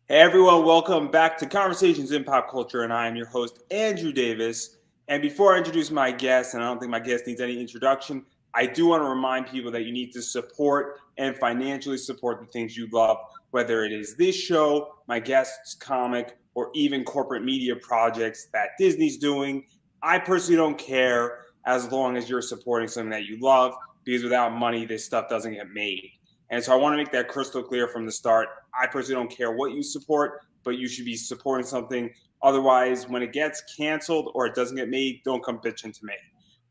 Hey everyone, welcome back to Conversations in Pop Culture, and I am your host, Andrew Davis. And before I introduce my guest, and I don't think my guest needs any introduction, I do want to remind people that you need to support and financially support the things you love, whether it is this show, my guest's comic, or even corporate media projects that Disney's doing. I personally don't care as long as you're supporting something that you love, because without money, this stuff doesn't get made. And so I want to make that crystal clear from the start. I personally don't care what you support, but you should be supporting something. Otherwise, when it gets canceled or it doesn't get made, don't come bitching to me.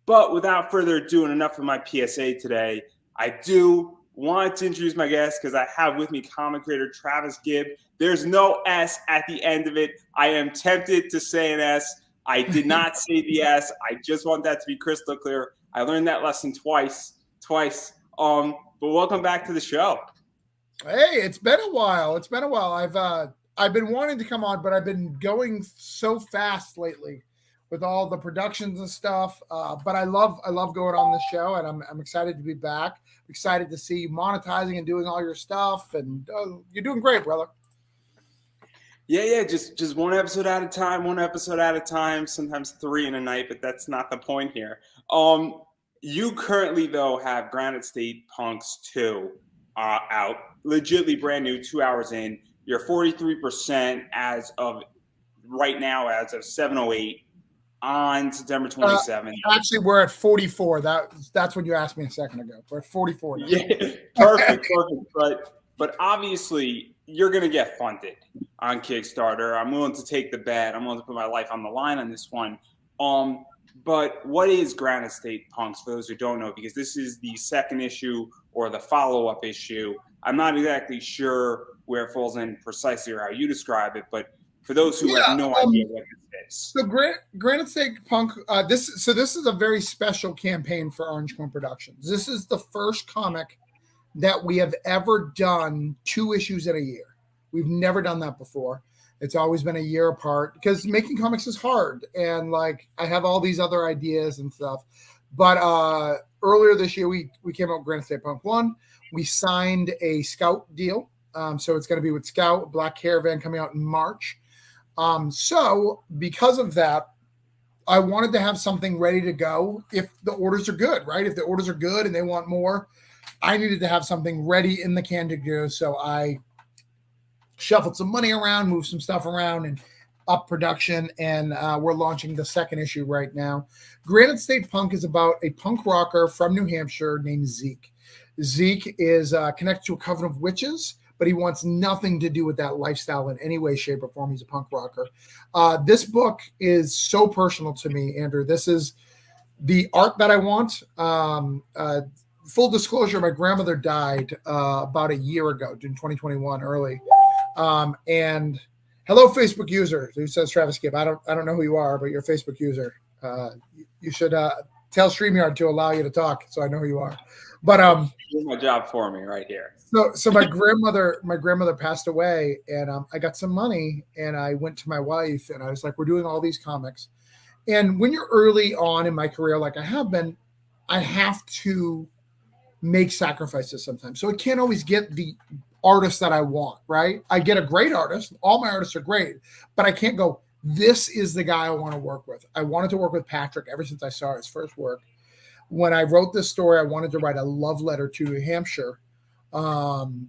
But without further ado, and enough of my PSA today, I do want to introduce my guest because I have with me comic creator Travis Gibb. There's no S at the end of it. I am tempted to say an S. I did not say the S. I just want that to be crystal clear. I learned that lesson twice. But welcome back to the show. Hey, it's been a while. I've been wanting to come on, but I've been going so fast lately with all the productions and stuff. But I love going on the show, and I'm excited to be back. Excited to see you monetizing and doing all your stuff, and you're doing great, brother. Yeah. Just one episode at a time. Sometimes three in a night, but that's not the point here. You currently though have Granite State Punks 2 out, legitimately brand new, 2 hours in. You're 43% as of right now, as of 7:08 on September 27th. Actually, we're at 44. That's what you asked me a second ago. We're at 44 now. Yeah, perfect. But obviously, you're going to get funded on Kickstarter. I'm willing to take the bet. I'm willing to put my life on the line on this one. But what is Granite State Punks, for those who don't know? Because this is the second issue or the follow-up issue. I'm not exactly sure where it falls in precisely or how you describe it, but for those who have no idea what this is. So Granite State Punk, this is a very special campaign for Orange Coin Productions. This is the first comic that we have ever done 2 issues in a year. We've never done that before. It's always been a year apart because making comics is hard. And like, I have all these other ideas and stuff. But earlier this year, we came out with Granite State Punk 1. We signed a Scout deal. So it's going to be with Scout, Black Caravan coming out in March. So because of that, I wanted to have something ready to go if the orders are good, right? If the orders are good and they want more, I needed to have something ready in the can to go. So I shuffled some money around, moved some stuff around, and up production. And we're launching the second issue right now. Granite State Punk is about a punk rocker from New Hampshire named Zeke. Zeke is connected to a coven of witches, but he wants nothing to do with that lifestyle in any way, shape, or form. He's a punk rocker. This book is so personal to me, Andrew. This is the art that I want. Full disclosure, my grandmother died about a year ago, in 2021, early. And hello, Facebook user who says Travis Gibb. I don't know who you are, but you're a Facebook user. You should tell StreamYard to allow you to talk, so I know who you are. But do my job for me right here. So my grandmother passed away, and I got some money, and I went to my wife, and I was like, "We're doing all these comics." And when you're early on in my career, like I have been, I have to make sacrifices sometimes. So I can't always get the artist that I want, right? I get a great artist. All my artists are great, but I can't go, this is the guy I want to work with. I wanted to work with Patrick ever since I saw his first work. When I wrote this story, I wanted to write a love letter to New Hampshire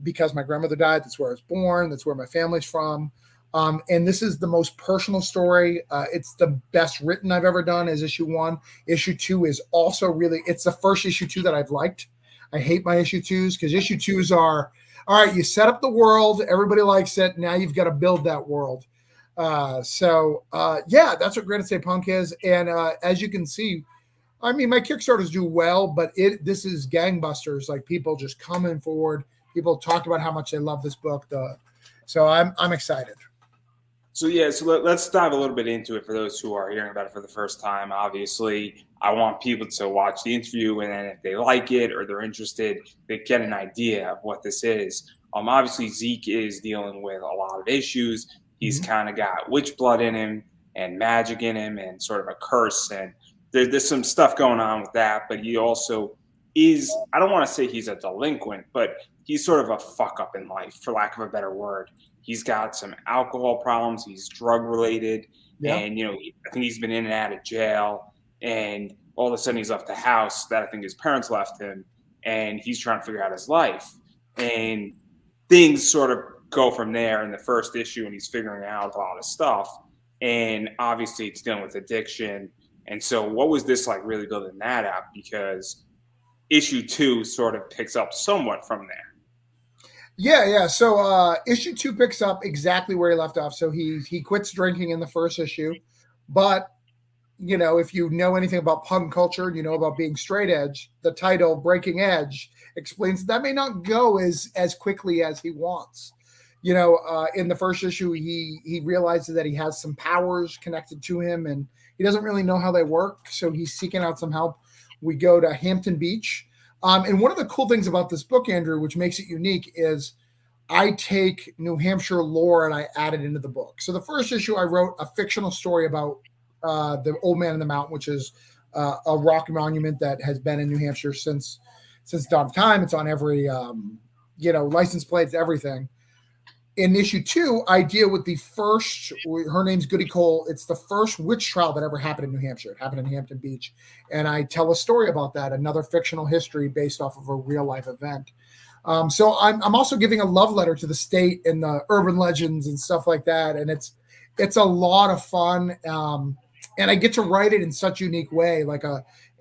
because my grandmother died. That's where I was born. That's where my family's from. And this is the most personal story. It's the best written I've ever done is issue 1. Issue 2 is also it's the first issue 2 that I've liked. I hate my issue 2s because issue 2s are, all right, you set up the world, everybody likes it, now you've got to build that world. That's what Granite State Punk is. And as you can see, I mean, my Kickstarters do well, but this is gangbusters, like people just coming forward. People talk about how much they love this book. So I'm excited. So let's dive a little bit into it for those who are hearing about it for the first time. Obviously, I want people to watch the interview, and then if they like it or they're interested, they get an idea of what this is. Obviously, Zeke is dealing with a lot of issues. He's kind of got witch blood in him and magic in him and sort of a curse. And there's some stuff going on with that. But he also is, I don't want to say he's a delinquent, but he's sort of a fuck up in life, for lack of a better word. he's got some alcohol problems. He's drug related. Yeah. And, I think he's been in and out of jail. And all of a sudden he's left the house that I think his parents left him. And he's trying to figure out his life. And things sort of go from there in the first issue, and he's figuring out a lot of stuff. And obviously it's dealing with addiction. And so what was this like really building that out? Because issue 2 sort of picks up somewhat from there. Yeah. So issue 2 picks up exactly where he left off. So he quits drinking in the first issue, but if you know anything about punk culture and you know about being straight edge, the title Breaking Edge explains that may not go as quickly as he wants. In the first issue, he realizes that he has some powers connected to him and he doesn't really know how they work. So he's seeking out some help. We go to Hampton Beach. And one of the cool things about this book, Andrew, which makes it unique, is I take New Hampshire lore and I add it into the book. So the first issue, I wrote a fictional story about the Old Man in the Mountain, which is a rock monument that has been in New Hampshire since dawn of time. It's on every, license plates, everything. In issue 2, I deal with the first, her name's Goody Cole. It's the first witch trial that ever happened in New Hampshire. It happened in Hampton Beach. And I tell a story about that, another fictional history based off of a real life event. So I'm also giving a love letter to the state and the urban legends and stuff like that. And it's a lot of fun. And I get to write it in such a unique way. Like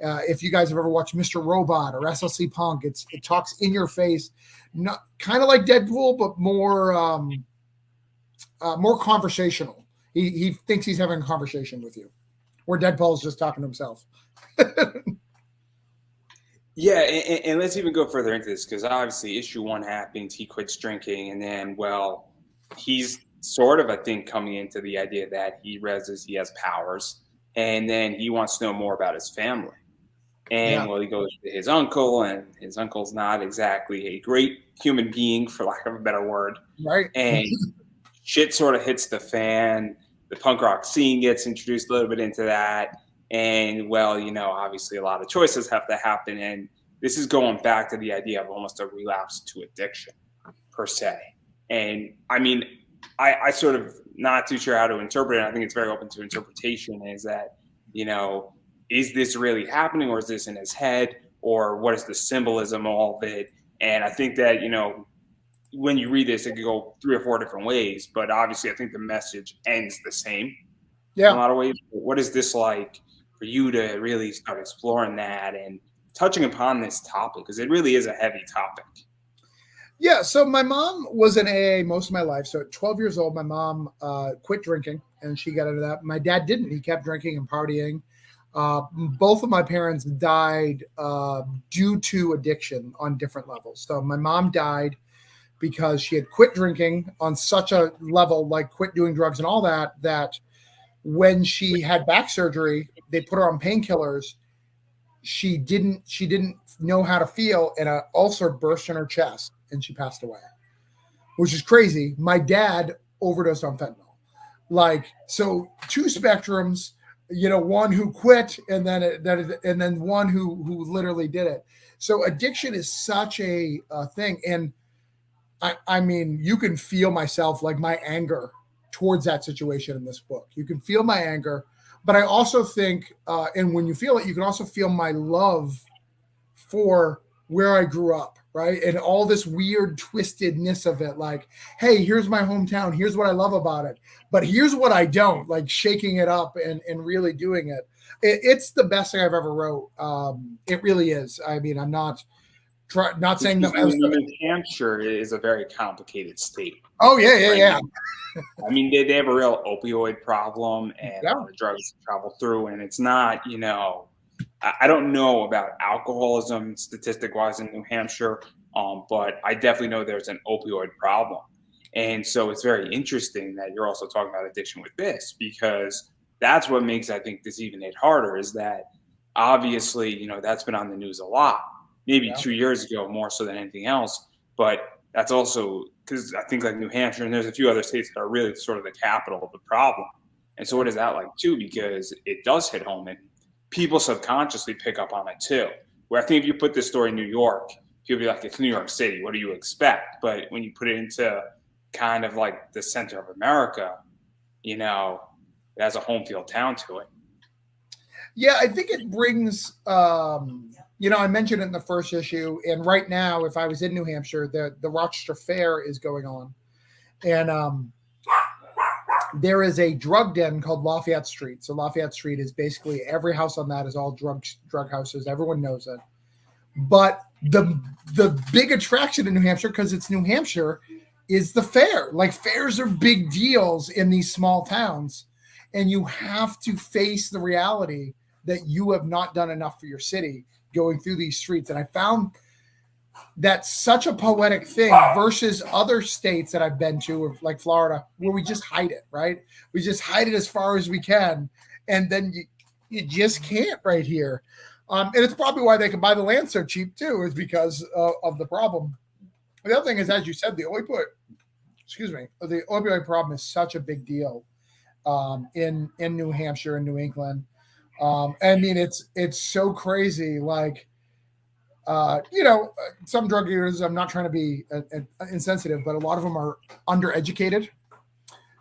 if you guys have ever watched Mr. Robot or SLC Punk, it talks in your face, not kind of like Deadpool, but more conversational. He thinks he's having a conversation with you, where Deadpool's just talking to himself. Yeah, and let's even go further into this, because obviously issue 1 happens, he quits drinking, and then, he's sort of, I think, coming into the idea that he realizes he has powers, and then he wants to know more about his family. And he goes to his uncle, and his uncle's not exactly a great human being, for lack of a better word. Right. And shit sort of hits the fan. The punk rock scene gets introduced a little bit into that. And, obviously a lot of choices have to happen. And this is going back to the idea of almost a relapse to addiction, per se. And, I mean, I sort of not too sure how to interpret it. I think it's very open to interpretation, is that, is this really happening, or is this in his head, or what is the symbolism of all of it? And I think that, when you read this, it could go 3 or 4 different ways, but obviously I think the message ends the same in a lot of ways. But what is this like for you to really start exploring that and touching upon this topic? Because it really is a heavy topic. Yeah, so my mom was in AA most of my life. So at 12 years old, my mom quit drinking, and she got into that. My dad didn't. He kept drinking and partying. Both of my parents died due to addiction on different levels. So my mom died because she had quit drinking on such a level, like quit doing drugs and all that, that when she had back surgery, they put her on painkillers. She didn't know how to feel, and an ulcer burst in her chest, and she passed away, which is crazy. My dad overdosed on fentanyl. So 2 spectrums, one who quit and then one who literally did it. So addiction is such a thing. And I mean, you can feel myself, like my anger towards that situation in this book. You can feel my anger, but I also think, and when you feel it, you can also feel my love for where I grew up, right? And all this weird twistedness of it. Like, hey, here's my hometown. Here's what I love about it. But here's what I don't, like shaking it up and really doing it. It's the best thing I've ever wrote. It really is. I mean, I'm not saying that. New Hampshire is a very complicated state. Oh, yeah. I mean, they have a real opioid problem, and a lot of drugs travel through, and it's not, I don't know about alcoholism statistic-wise in New Hampshire, but I definitely know there's an opioid problem. And so it's very interesting that you're also talking about addiction with this, because that's what makes, I think, this even hit harder, is that obviously, that's been on the news a lot, maybe 2 years ago, more so than anything else. But that's also because I think like New Hampshire, and there's a few other states that are really sort of the capital of the problem. And so what is that like too? Because it does hit home, and people subconsciously pick up on it too. Where I think if you put this story in New York, people be like, it's New York City. What do you expect? But when you put it into kind of like the center of America, you know, it has a home field town to it. Yeah, I think it brings, you know, I mentioned it in the first issue, and right now, if I was in New Hampshire, the Rochester Fair is going on, and there is a drug den called Lafayette Street. So Lafayette Street is basically every house on that is all drug houses. Everyone knows it. But the big attraction in New Hampshire, because it's New Hampshire, is the fair. Like, fairs are big deals in these small towns, and you have to face the reality that you have not done enough for your city going through these streets. And I found that's such a poetic thing versus other states that I've been to, like Florida, where we just hide it, right? We just hide it as far as we can, and then you just can't right here. And it's probably why they can buy the land so cheap too, is because of the problem. The other thing is, as you said, the opioid problem is such a big deal in New Hampshire and New England. I mean, it's so crazy. Like, you know, some drug users, I'm not trying to be insensitive, but a lot of them are undereducated.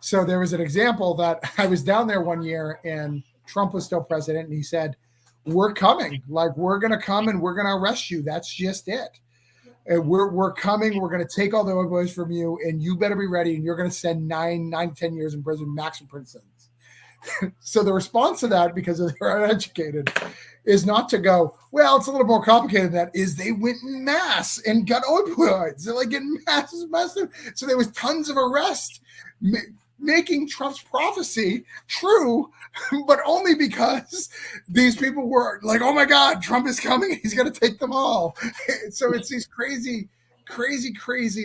So there was an example that I was down there one year and Trump was still president, and he said, "We're coming. Like, we're going to come and we're going to arrest you. That's just it. And we're coming. We're going to take all the opioids from you, and you better be ready. And you're going to spend 9 to 10 years in prison, maximum prison sentence." So the response to that, because they're uneducated, is not to go, well, it's a little more complicated than that, is they went en masse and got opioids. They're like in mass. So there was tons of arrests, making Trump's prophecy true, but only because these people were like, oh my God, Trump is coming. He's going to take them all. So it's these crazy,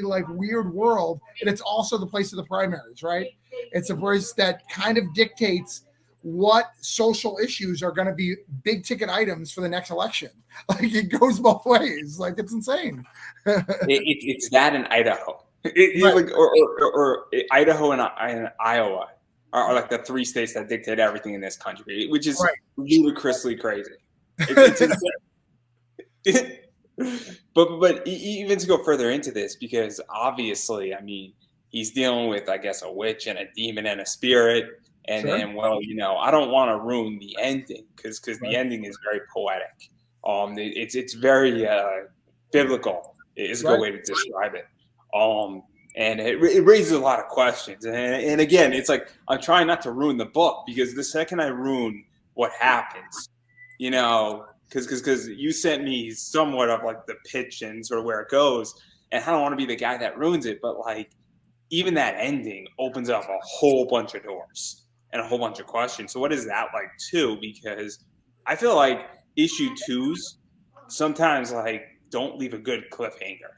like weird world. And it's also the place of the primaries, right? It's a place that kind of dictates what social issues are going to be big ticket items for the next election. Like, it goes both ways. Like, it's insane. It's that in Idaho. Right. Like, or Idaho and Iowa are like the 3 states that dictate everything in this country, which is ludicrously crazy. It's insane. But even to go further into this, because obviously, I mean, he's dealing with, I guess, a witch and a demon and a spirit. And then, well, you know, I don't want to ruin the ending because the ending is very poetic. It's very biblical is a good way to describe it. And it raises a lot of questions. And again, it's like, I'm trying not to ruin the book, because the second I ruin what happens, you know, because you sent me somewhat of like the pitch and sort of where it goes, and I don't want to be the guy that ruins it, but like, even that ending opens up a whole bunch of doors and a whole bunch of questions. So what is that like too? Because I feel like issue 2s sometimes like don't leave a good cliffhanger.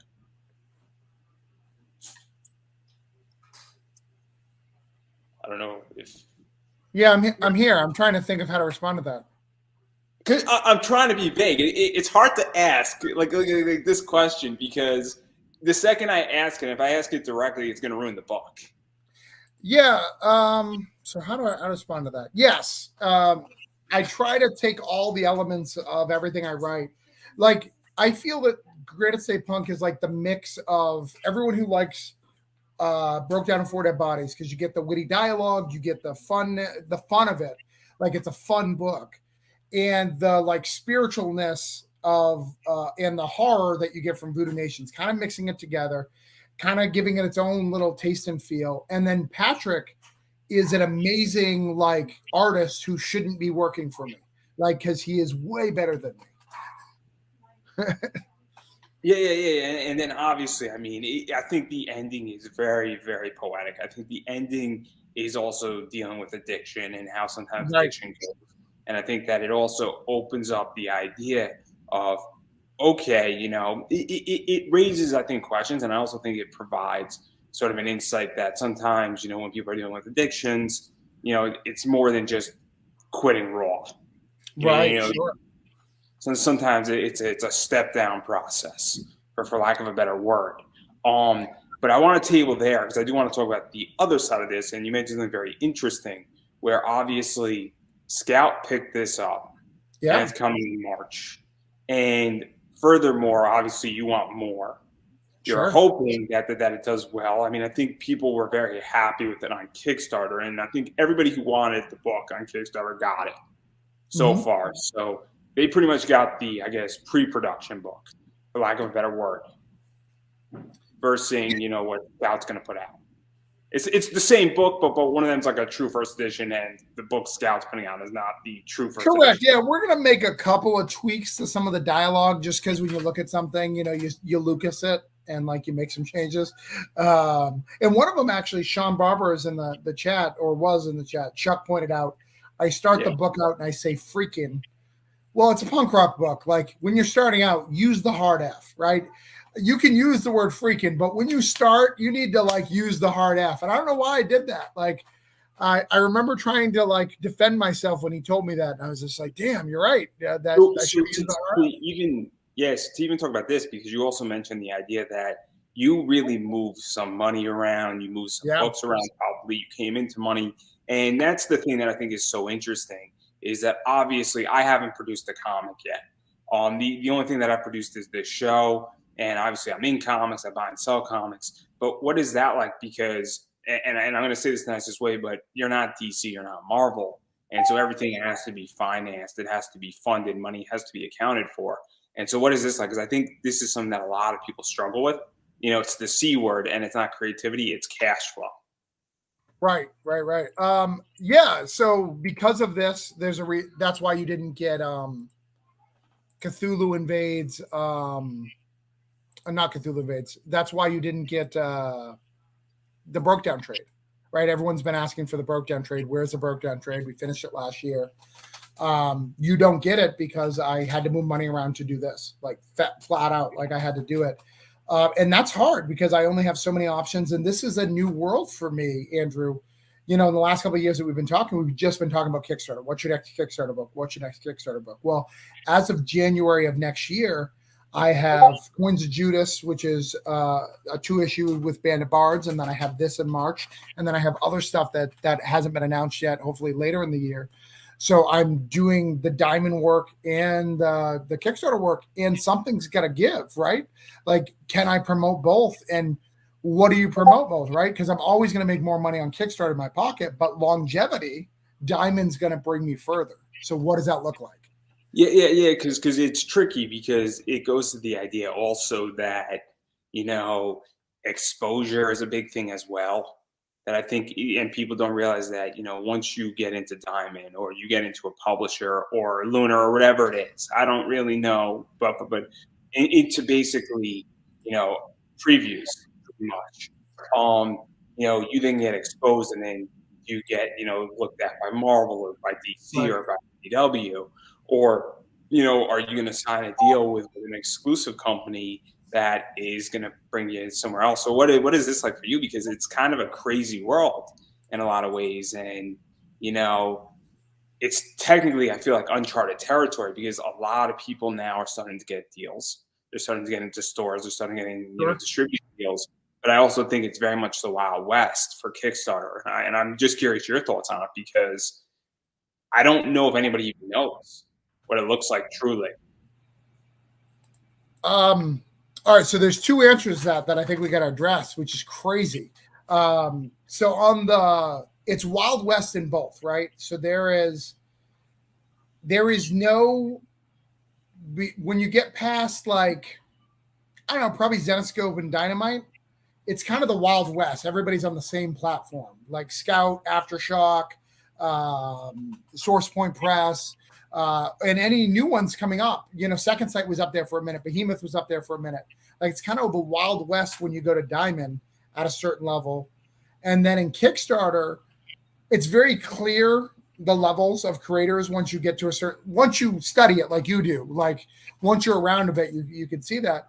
I don't know if. Yeah, I'm here. I'm trying to think of how to respond to that. Cause I'm trying to be vague. It's hard to ask like this question, because the second I ask it, if I ask it directly, it's going to ruin the book. Yeah. So how do I respond to that? Yes. I try to take all the elements of everything I write. Like, I feel that Granite State Punk is like the mix of everyone who likes Broke Down in 4 Dead Bodies, because you get the witty dialogue, you get the fun of it. Like, it's a fun book. And the like spiritualness of and the horror that you get from Voodoo Nations, kind of mixing it together, kind of giving it its own little taste and feel. And then Patrick is an amazing like artist who shouldn't be working for me, like, because he is way better than me. Yeah. And then obviously, I mean, I think the ending is very, very poetic. I think the ending is also dealing with addiction and how sometimes addiction goes. And I think that it also opens up the idea of, okay, you know, it raises, I think, questions. And I also think it provides sort of an insight that sometimes, you know, when people are dealing with addictions, you know, it's more than just quitting raw. Right. You know, sure. So sometimes it's a step down process, for lack of a better word. But I want to table there, because I do want to talk about the other side of this. And you mentioned something very interesting, where obviously Scout picked this up, and it's coming in March. And furthermore, obviously you want more. you're Sure. hoping that it does well. I mean, I think people were very happy with it on Kickstarter, and I think everybody who wanted the book on Kickstarter got it so Mhm. far. So they pretty much got the, I guess, pre-production book, for lack of a better word, versus what Scout's going to put out. It's the same book, but one of them's like a true first edition, and the book Scout's putting out is not the true first Correct. edition. Yeah, we're gonna make a couple of tweaks to some of the dialogue, just because when you look at something, you Lucas it and like you make some changes. And one of them actually, Sean Barber is in the chat, or was in the chat. Chuck pointed out, I start the book out and I say freaking. Well, it's a punk rock book. Like when you're starting out, use the hard F, right? You can use the word freaking, but when you start, you need to like use the hard F. And I don't know why I did that. Like I remember trying to like defend myself when he told me that. And I was just like, damn, you're right. Yeah, that I should use the hard F. To even talk about this, because you also mentioned the idea that you really move some money around, you move some books around, probably you came into money. And that's the thing that I think is so interesting, is that obviously I haven't produced a comic yet. The only thing that I produced is this show. And obviously I'm in comics, I buy and sell comics. But what is that like? Because, and I'm going to say this the nicest way, but you're not DC, you're not Marvel. And so everything has to be financed. It has to be funded. Money has to be accounted for. And so what is this like? Because I think this is something that a lot of people struggle with. It's the C word, and it's not creativity, it's cash flow. Right. Yeah. So because of this, that's why you didn't get Cthulhu Invades, not Cthulhu Invades. That's why you didn't get the Broke Down trade, right? Everyone's been asking for the Broke Down trade. Where's the Broke Down trade? We finished it last year. You don't get it because I had to move money around to do this, like flat out, like I had to do it. And that's hard because I only have so many options. And this is a new world for me, Andrew. In the last couple of years that we've been talking, we've just been talking about Kickstarter. What's your next Kickstarter book? What's your next Kickstarter book? Well, as of January of next year, I have Coins of Judas, which is a 2-issue with Band of Bards, and then I have this in March, and then I have other stuff that hasn't been announced yet, hopefully later in the year. So I'm doing the diamond work and the Kickstarter work, and something's got to give, right? Like, can I promote both? And what do you promote both, right? Because I'm always going to make more money on Kickstarter in my pocket, but longevity, diamond's going to bring me further. So what does that look like? Yeah. Because it's tricky, because it goes to the idea also that, exposure is a big thing as well. That I think, and people don't realize that, once you get into Diamond, or you get into a publisher or Lunar or whatever it is, I don't really know, but into basically, previews pretty much. You then get exposed, and then you get, looked at by Marvel or by DC or by CW, or, are you going to sign a deal with an exclusive company that is going to bring you somewhere else? So what is this like for you? Because it's kind of a crazy world in a lot of ways. And, it's technically, I feel like, uncharted territory, because a lot of people now are starting to get deals. They're starting to get into stores. They're starting getting, distribution deals. But I also think it's very much the Wild West for Kickstarter. And I'm just curious your thoughts on it, because I don't know if anybody even knows what it looks like truly. All right, so there's two answers that I think we got to address, which is crazy. So on it's Wild West in both, right? So there is no, when you get past, like, I don't know, probably Zenoscope and Dynamite, it's kind of the Wild West. Everybody's on the same platform, like Scout, Aftershock, Source Point Press, and any new ones coming up. Second Sight was up there for a minute. Behemoth was up there for a minute. Like, it's kind of the Wild West when you go to Diamond at a certain level. And then in Kickstarter, it's very clear the levels of creators once you get to once you study it like you do. Like, once you're around a bit, you can see that.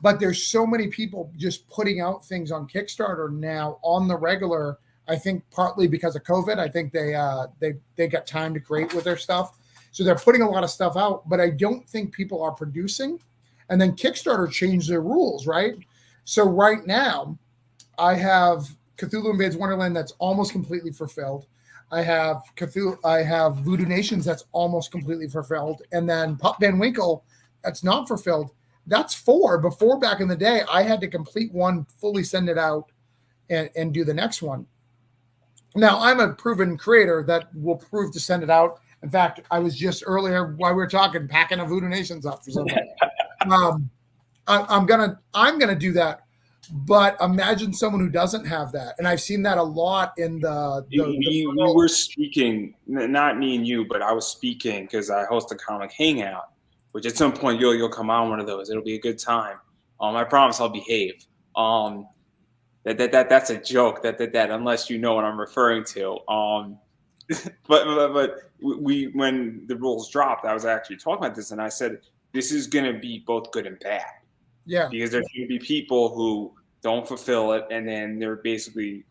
But there's so many people just putting out things on Kickstarter now on the regular. I think partly because of COVID. I think they got time to create with their stuff. So they're putting a lot of stuff out, but I don't think people are producing. And then Kickstarter changed their rules, right? So right now, I have Cthulhu Invades Wonderland that's almost completely fulfilled. I have Voodoo Nations that's almost completely fulfilled. And then Pup Van Winkle that's not fulfilled. That's 4. Before, back in the day, I had to complete one, fully send it out, and do the next one. Now, I'm a proven creator that will prove to send it out. In fact, I was just earlier while we were talking, packing a Voodoo Nations up for somebody. I'm gonna do that. But imagine someone who doesn't have that, and I've seen that a lot in we were speaking, not me and you, but I was speaking because I host a comic hangout, which at some point you'll come on one of those. It'll be a good time. I promise I'll behave. That's a joke. That unless you know what I'm referring to. But we when the rules dropped, I was actually talking about this, and I said this is going to be both good and bad. Yeah. Because there's going to be people who don't fulfill it, and then they're basically,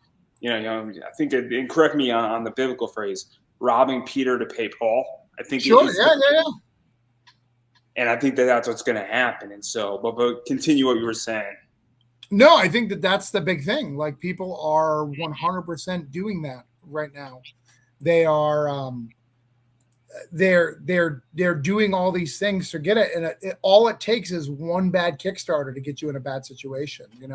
I think, and correct me on the biblical phrase, robbing Peter to pay Paul. I think sure, yeah. And I think that's what's going to happen. And so, but continue what you were saying. No, I think that's the big thing. Like, people are 100% doing that right now. They are, they're doing all these things to get it, and all it takes is one bad Kickstarter to get you in a bad situation. We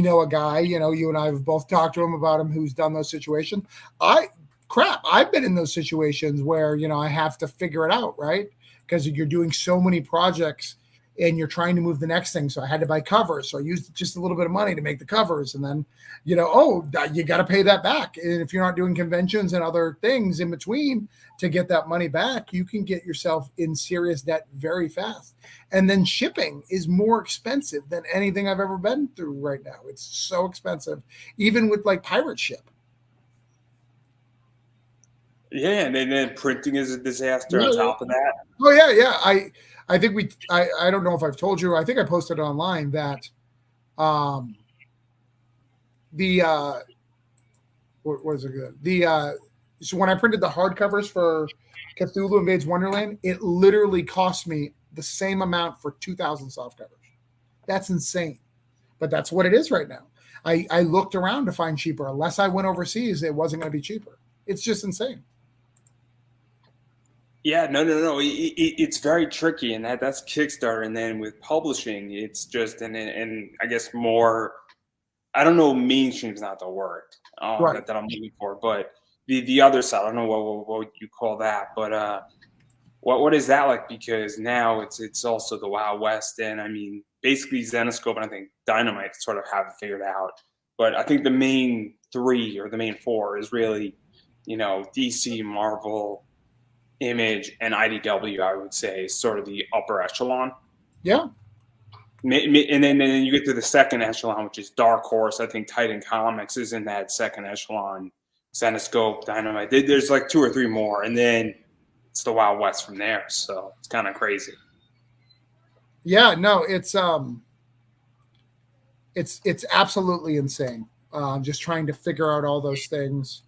know a guy, you and I have both talked to him about him, who's done those situations. I've been in those situations where I have to figure it out, right? Because you're doing so many projects and you're trying to move the next thing. So I had to buy covers. So I used just a little bit of money to make the covers. And then, you got to pay that back. And if you're not doing conventions and other things in between to get that money back, you can get yourself in serious debt very fast. And then shipping is more expensive than anything I've ever been through right now. It's so expensive, even with like pirate ship. Yeah, and then printing is a disaster on top of that. Oh yeah. I think I don't know if I've told you, I think I posted online that what was it good? So when I printed the hardcovers for Cthulhu Invades Wonderland, it literally cost me the same amount for 2,000 softcovers. That's insane. But that's what it is right now. I looked around to find cheaper. Unless I went overseas, it wasn't going to be cheaper. It's just insane. Yeah, no. It's very tricky, and that's Kickstarter. And then with publishing, it's just and I guess more. I don't know. Mainstream is not the word Right. that I'm looking for, but the other side. I don't know what you call that, but what is that like? Because now it's also the Wild West, and I mean basically Zenoscope and I think Dynamite sort of have it figured out. But I think the main 3 or the main 4 is really, DC, Marvel, Image, and IDW, I would say, is sort of the upper echelon. Yeah. And then you get to the second echelon, which is Dark Horse. I think Titan Comics is in that second echelon. Zenoscope, Dynamite. There's like 2 or 3 more, and then it's the Wild West from there. So it's kind of crazy. Yeah, no, it's absolutely insane. Just trying to figure out all those things.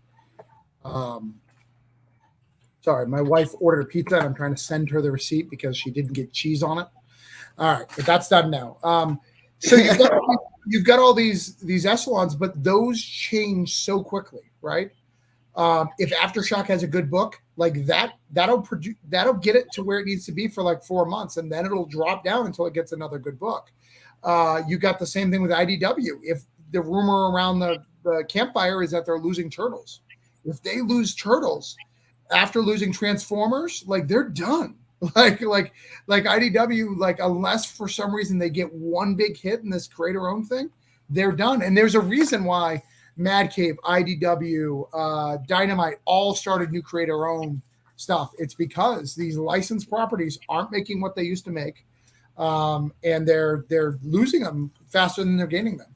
Sorry, my wife ordered a pizza, and I'm trying to send her the receipt because she didn't get cheese on it. All right, but that's done now. So you've got all these echelons, but those change so quickly, right? If Aftershock has a good book, like that'll get it to where it needs to be for like 4 months, and then it'll drop down until it gets another good book. You got the same thing with IDW. If the rumor around the campfire is that they're losing Turtles, if they lose Turtles after losing Transformers, like they're done. Like IDW, like unless for some reason they get one big hit in this create our own thing, they're done. And there's a reason why Mad Cave, IDW, Dynamite all started new create our own stuff. It's because these licensed properties aren't making what they used to make, and they're losing them faster than they're gaining them.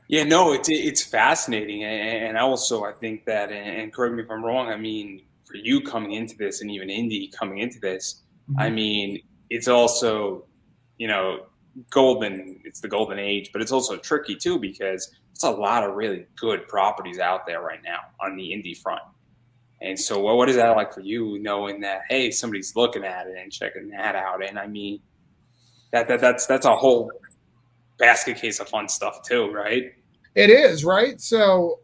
Yeah, no, it's fascinating, and also I think that, and correct me if I'm wrong, I mean, for you coming into this, and even Indy coming into this, mm-hmm. I mean, it's also, golden. It's the golden age, but it's also tricky too because there's a lot of really good properties out there right now on the indie front. And so, what is that like for you, knowing that hey, somebody's looking at it and checking that out? And I mean, that's a whole basket case of fun stuff too, right? It is, right? So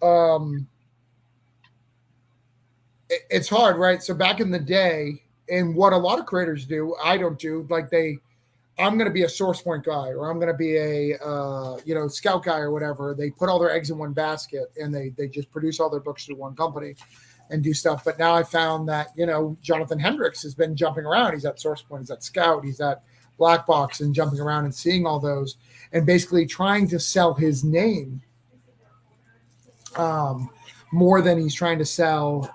it's hard, right? So back in the day, and what a lot of creators do, I don't do, like I'm going to be a source point guy, or I'm going to be a scout guy or whatever. They put all their eggs in one basket, and they just produce all their books through one company and do stuff. But now I found that, Jonathan Hendricks has been jumping around. He's at source point, he's at scout, he's at black box, and jumping around and seeing all those and basically trying to sell his name more than he's trying to sell,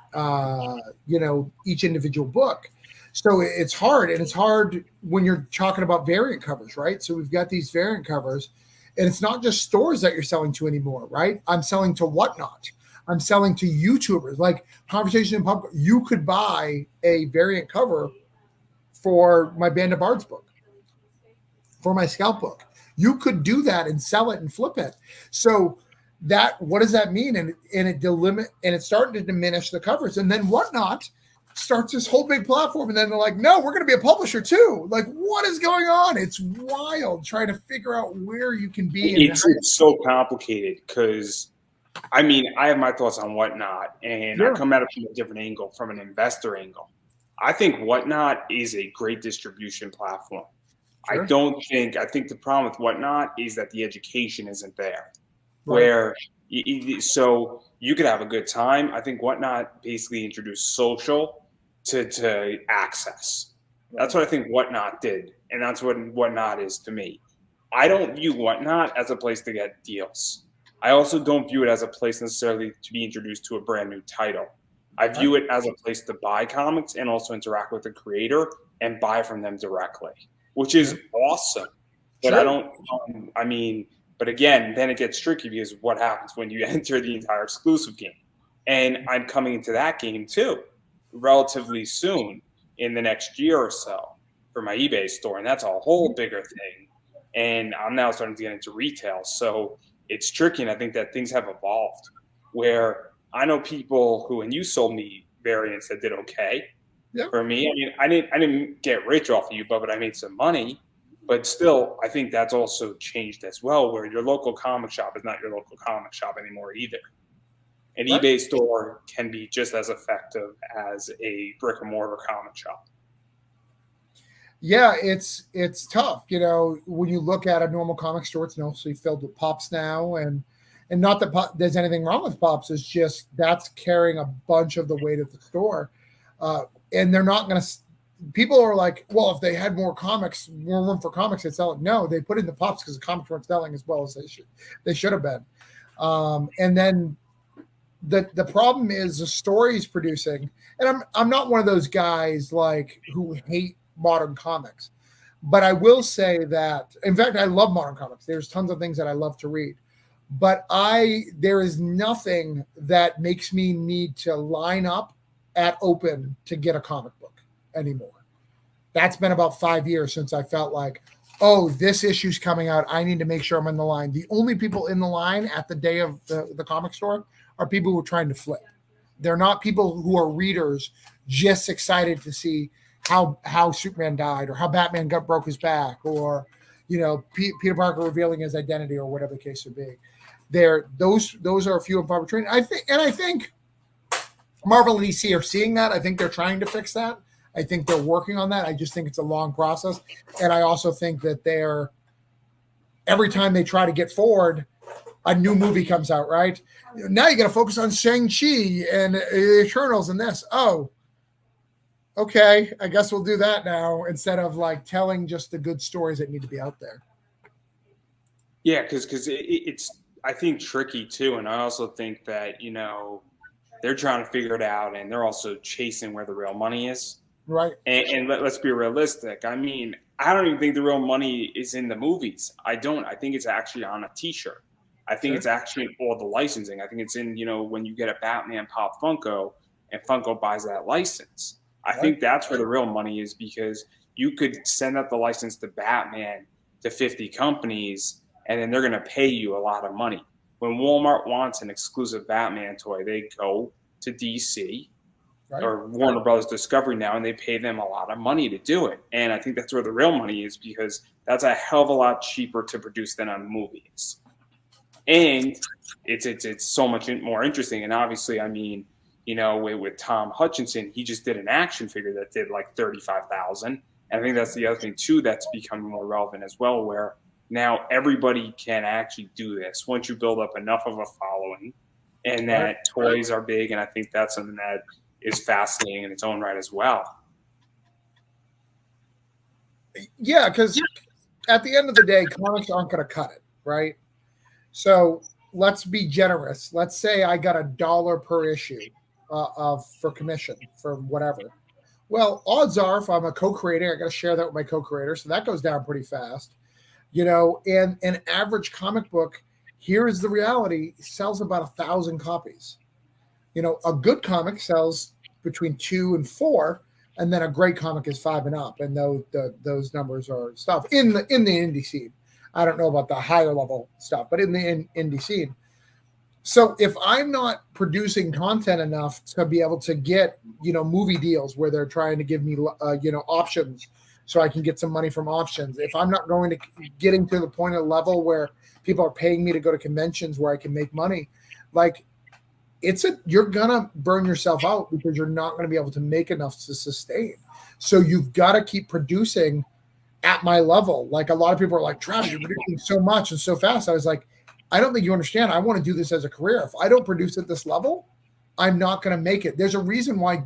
each individual book. So it's hard, and it's hard when you're talking about variant covers, right? So we've got these variant covers, and it's not just stores that you're selling to anymore, right? I'm selling to Whatnot. I'm selling to YouTubers, like Conversation in Pub. You could buy a variant cover for my Band of Bards book, for my Scout book. You could do that and sell it and flip it. So what does that mean? And it's starting to diminish the covers. And then Whatnot starts this whole big platform, and then they're like, no, we're going to be a publisher too. Like, what is going on? It's wild trying to figure out where you can be. It's so complicated because, I have my thoughts on Whatnot, and I come at it from a different angle, from an investor angle. I think Whatnot is a great distribution platform. Sure. I think the problem with Whatnot is that the education isn't there. Right. So you could have a good time. I think Whatnot basically introduced social to access. That's what I think Whatnot did, and that's what Whatnot is to me. I don't view Whatnot as a place to get deals. I also don't view it as a place necessarily to be introduced to a brand new title. I view it as a place to buy comics and also interact with the creator and buy from them directly, which is awesome. But but again, then it gets tricky because what happens when you enter the entire exclusive game? And I'm coming into that game too, relatively soon in the next year or so for my eBay store. And that's a whole bigger thing. And I'm now starting to get into retail. So it's tricky. And I think that things have evolved where I know people who, and you sold me variants that did okay. Yep. For me, I didn't get rich off of you, but I made some money. But still, I think that's also changed as well, where your local comic shop is not your local comic shop anymore either. An eBay store can be just as effective as a brick and mortar comic shop. Yeah, it's tough. When you look at a normal comic store, it's mostly filled with pops now, and not that there's anything wrong with pops. It's just that's carrying a bunch of the weight of the store, and they're not going to. People are like, well, if they had more room for comics, they'd sell it. No, they put in the pops because the comics weren't selling as well as they should have been. And then the problem is the stories producing. And I'm not one of those guys like who hate modern comics, but I will say that, in fact, I love modern comics. There's tons of things that I love to read, but there is nothing that makes me need to line up at open to get a comic book anymore. That's been about 5 years since I felt like, oh, this issue's coming out. I need to make sure I'm in the line. The only people in the line at the day of the comic store are people who are trying to flip. They're not people who are readers just excited to see how Superman died or how Batman broke his back or, Peter Parker revealing his identity or whatever the case would be. Those are a few and far between. I think Marvel and DC are seeing that. I think they're trying to fix that. I think they're working on that. I just think it's a long process. And I also think that every time they try to get forward, a new movie comes out, right? Now you got to focus on Shang-Chi and Eternals and this. Oh, okay. I guess we'll do that now instead of like telling just the good stories that need to be out there. Yeah, because it's, I think, tricky too. And I also think that, they're trying to figure it out and they're also chasing where the real money is. Right. And let's be realistic. I don't even think the real money is in the movies. I think it's actually on a T-shirt. I think it's actually in all the licensing. I think it's in, when you get a Batman Pop Funko and Funko buys that license. I think that's where the real money is because you could send out the license to Batman to 50 companies and then they're going to pay you a lot of money. When Walmart wants an exclusive Batman toy, they go to DC. Right. Or Warner Brothers Discovery now, and they pay them a lot of money to do it. And I think that's where the real money is because that's a hell of a lot cheaper to produce than on movies. And it's so much more interesting. And obviously, with Tom Hutchinson, he just did an action figure that did like 35,000. And I think that's the other thing too that's becoming more relevant as well, where now everybody can actually do this once you build up enough of a following, and that toys are big. And I think that's something that is fascinating in its own right as well. Yeah, because at the end of the day, comics aren't going to cut it, right? So let's be generous. Let's say I got $1 per issue for commission for whatever. Well, odds are, if I'm a co-creator, I got to share that with my co-creator, so that goes down pretty fast. And an average comic book, here is the reality, sells about 1,000 copies. A good comic sells between 2 and 4, and then a great comic is 5 and up, and those numbers are stuff in the indie scene. I don't know about the higher level stuff, but in the indie scene. So if I'm not producing content enough to be able to get, movie deals where they're trying to give me, options so I can get some money from options, if I'm not getting to the point of level where people are paying me to go to conventions where I can make money, like you're going to burn yourself out because you're not going to be able to make enough to sustain. So you've got to keep producing at my level. Like a lot of people are like, Travis, you're producing so much and so fast. I was like, I don't think you understand. I want to do this as a career. If I don't produce at this level, I'm not going to make it. There's a reason why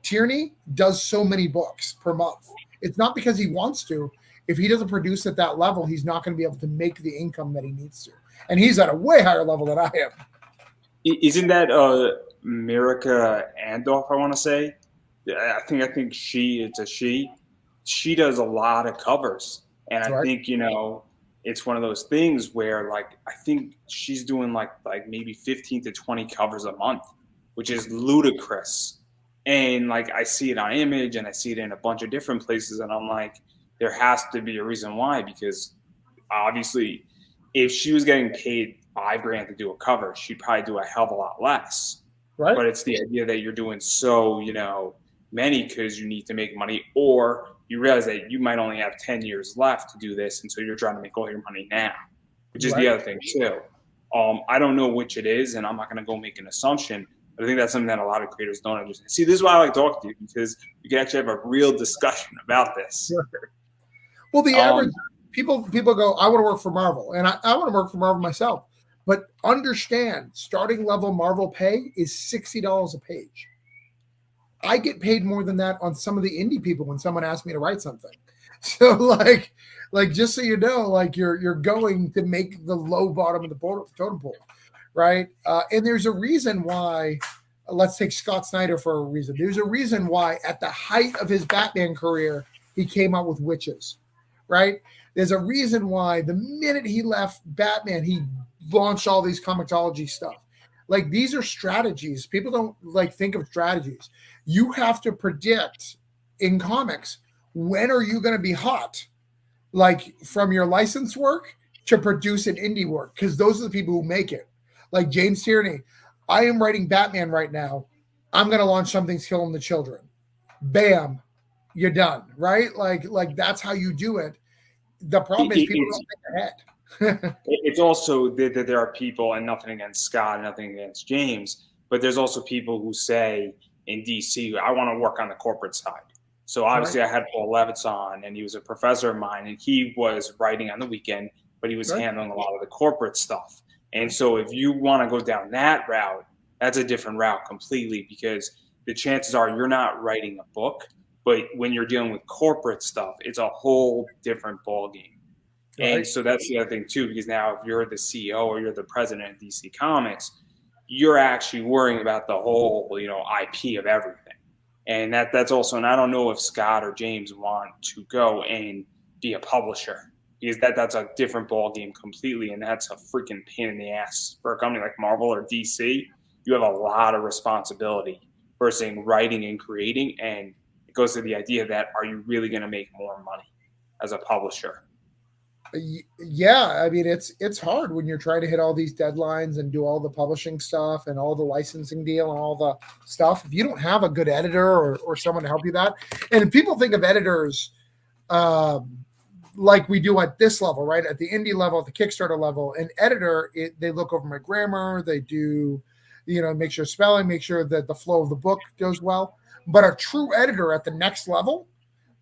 Tierney does so many books per month. It's not because he wants to. If he doesn't produce at that level, he's not going to be able to make the income that he needs to. And he's at a way higher level than I am. Isn't that Mirica Andolph, I want to say? I think it's a she. She does a lot of covers. And I think, it's one of those things where, like, I think she's doing like maybe 15 to 20 covers a month, which is ludicrous. And like, I see it on Image and I see it in a bunch of different places. And I'm like, there has to be a reason why, because obviously if she was getting paid $5,000 to do a cover, she'd probably do a hell of a lot less. Right. But it's the idea that you're doing so, many because you need to make money, or you realize that you might only have 10 years left to do this, and so you're trying to make all your money now, which is the other thing too. I don't know which it is, and I'm not going to go make an assumption, but I think that's something that a lot of creators don't understand. See, this is why I like talking to you, because you can actually have a real discussion about this. Sure. Well, the average people go, I want to work for Marvel, and I want to work for Marvel myself, but understand, starting level Marvel pay is $60 a page. I get paid more than that on some of the indie people when someone asks me to write something. So like just so you know, like you're going to make the low bottom of the totem pole, right? And there's a reason why. Let's take Scott Snyder for a reason. There's a reason why at the height of his Batman career, he came out with Witches, right? There's a reason why the minute he left Batman, he launched all these comicsology stuff. Like, these are strategies. People don't think of strategies. You have to predict in comics, when are you going to be hot? Like, from your license work to produce an indie work, because those are the people who make it. Like James Tierney, I am writing Batman right now. I'm going to launch Something's Killing the Children. Bam, you're done, right? Like that's how you do it. The problem is people don't think ahead. It's also that there are people, and nothing against Scott, nothing against James, but there's also people who say in DC, I want to work on the corporate side. So obviously I had Paul Levitz on, and he was a professor of mine, and he was writing on the weekend, but he was handling a lot of the corporate stuff. And so if you want to go down that route, that's a different route completely, because the chances are you're not writing a book, but when you're dealing with corporate stuff, it's a whole different ballgame. Right. And so that's the other thing too, because now if you're the CEO or you're the president of DC Comics, you're actually worrying about the whole, IP of everything. And that's also, and I don't know if Scott or James want to go and be a publisher, because that's a different ballgame completely, and that's a freaking pain in the ass for a company like Marvel or DC. You have a lot of responsibility versus writing and creating, and it goes to the idea that, are you really going to make more money as a publisher? Yeah, I mean, it's hard when you're trying to hit all these deadlines and do all the publishing stuff and all the licensing deal and all the stuff. If you don't have a good editor or someone to help you that, and people think of editors like we do at this level, right? At the indie level, at the Kickstarter level, an editor, they look over my grammar, they do, make sure spelling, make sure that the flow of the book goes well. But a true editor at the next level,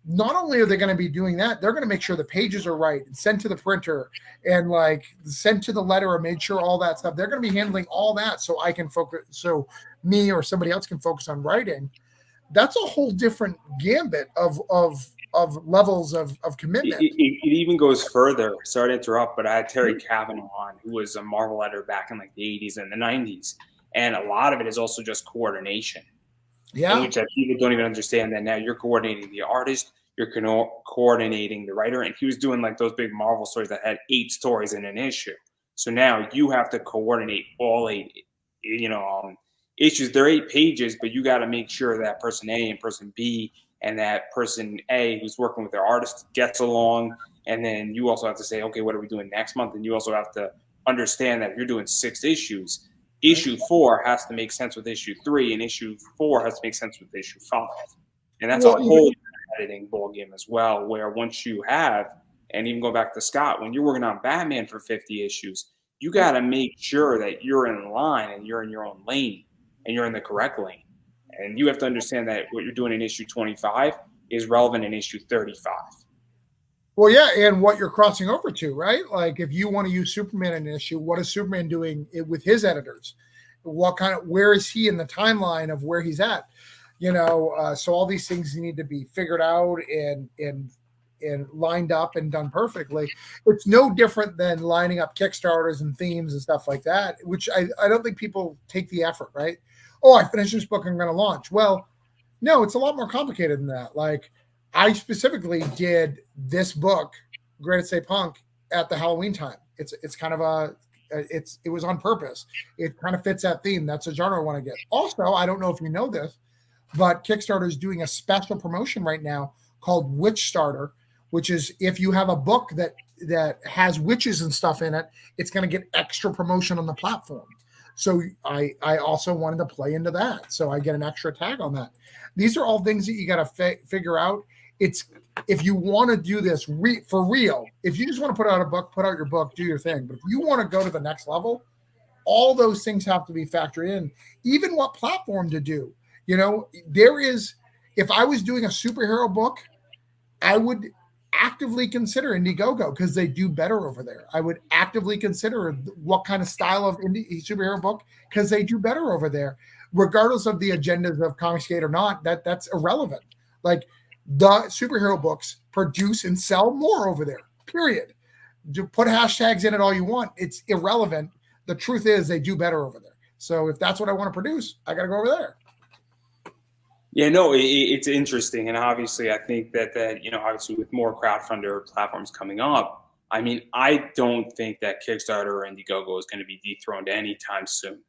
not only are they going to be doing that, they're going to make sure the pages are right and sent to the printer and like sent to the letterer, made sure all that stuff. They're going to be handling all that so I can focus, so me or somebody else can focus on writing. That's a whole different gambit of levels of commitment. It even goes further. Sorry to interrupt, but I had Terry Kavanaugh on, who was a Marvel editor back in like the 80s and the 90s. And a lot of it is also just coordination. Yeah. Which people don't even understand that now you're coordinating the artist, you're coordinating the writer. And he was doing like those big Marvel stories that had 8 stories in an issue. So now you have to coordinate all 8, issues. They're 8 pages, but you got to make sure that person A and person B and that person A who's working with their artist gets along. And then you also have to say, okay, what are we doing next month? And you also have to understand that if you're doing 6 issues, issue 4 has to make sense with issue 3, and issue 4 has to make sense with issue 5. And that's a whole editing ballgame as well, where once you have, and even go back to Scott, when you're working on Batman for 50 issues, you got to make sure that you're in line and you're in your own lane and you're in the correct lane. And you have to understand that what you're doing in issue 25 is relevant in issue 35. Well, yeah, and what you're crossing over to, right? Like if you want to use Superman in an issue, what is Superman doing with his editors? Where is he in the timeline of where he's at? So all these things need to be figured out and lined up and done perfectly. It's no different than lining up Kickstarters and themes and stuff like that, which I don't think people take the effort, right? Oh, I finished this book, I'm going to launch. Well, no, it's a lot more complicated than that. Like I specifically did this book, Granite Stay Punk, at the Halloween time. It's kind of it was on purpose. It kind of fits that theme. That's a genre I want to get. Also, I don't know if you know this, but Kickstarter is doing a special promotion right now called Witch Starter, which is if you have a book that has witches and stuff in it, it's going to get extra promotion on the platform. So I also wanted to play into that. So I get an extra tag on that. These are all things that you got to figure out. It's if you want to do this for real, if you just want to put out a book, put out your book, do your thing. But if you want to go to the next level, all those things have to be factored in, even what platform to do. If I was doing a superhero book, I would actively consider Indiegogo because they do better over there. I would actively consider what kind of style of superhero book because they do better over there, regardless of the agendas of Comicsgate or not. That's irrelevant. Like the superhero books produce and sell more over there, period. To put hashtags in it all you want, it's irrelevant. The truth is they do better over there. So if that's what I want to produce, I got to go over there. Yeah, no, it's interesting. And obviously, I think that obviously with more crowdfunder platforms coming up, I mean, I don't think that Kickstarter or Indiegogo is going to be dethroned anytime soon.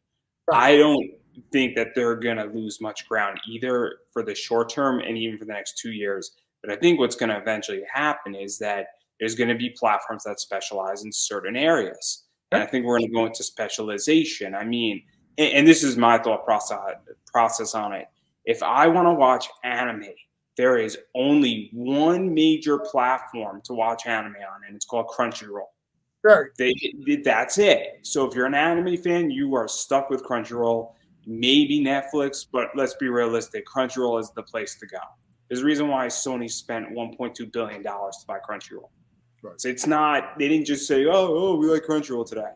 Right. I don't think that they're going to lose much ground either for the short term and even for the next 2 years. But I think what's going to eventually happen is that there's going to be platforms that specialize in certain areas. And I think we're going to go into specialization. I mean, and this is my thought process on it. If I want to watch anime, there is only one major platform to watch anime on, and it's called Crunchyroll. Right. That's it. So if you're an anime fan, you are stuck with Crunchyroll, maybe Netflix, but let's be realistic. Crunchyroll is the place to go. There's a reason why Sony spent $1.2 billion to buy Crunchyroll. Right. So it's not, they didn't just say, oh, we like Crunchyroll today.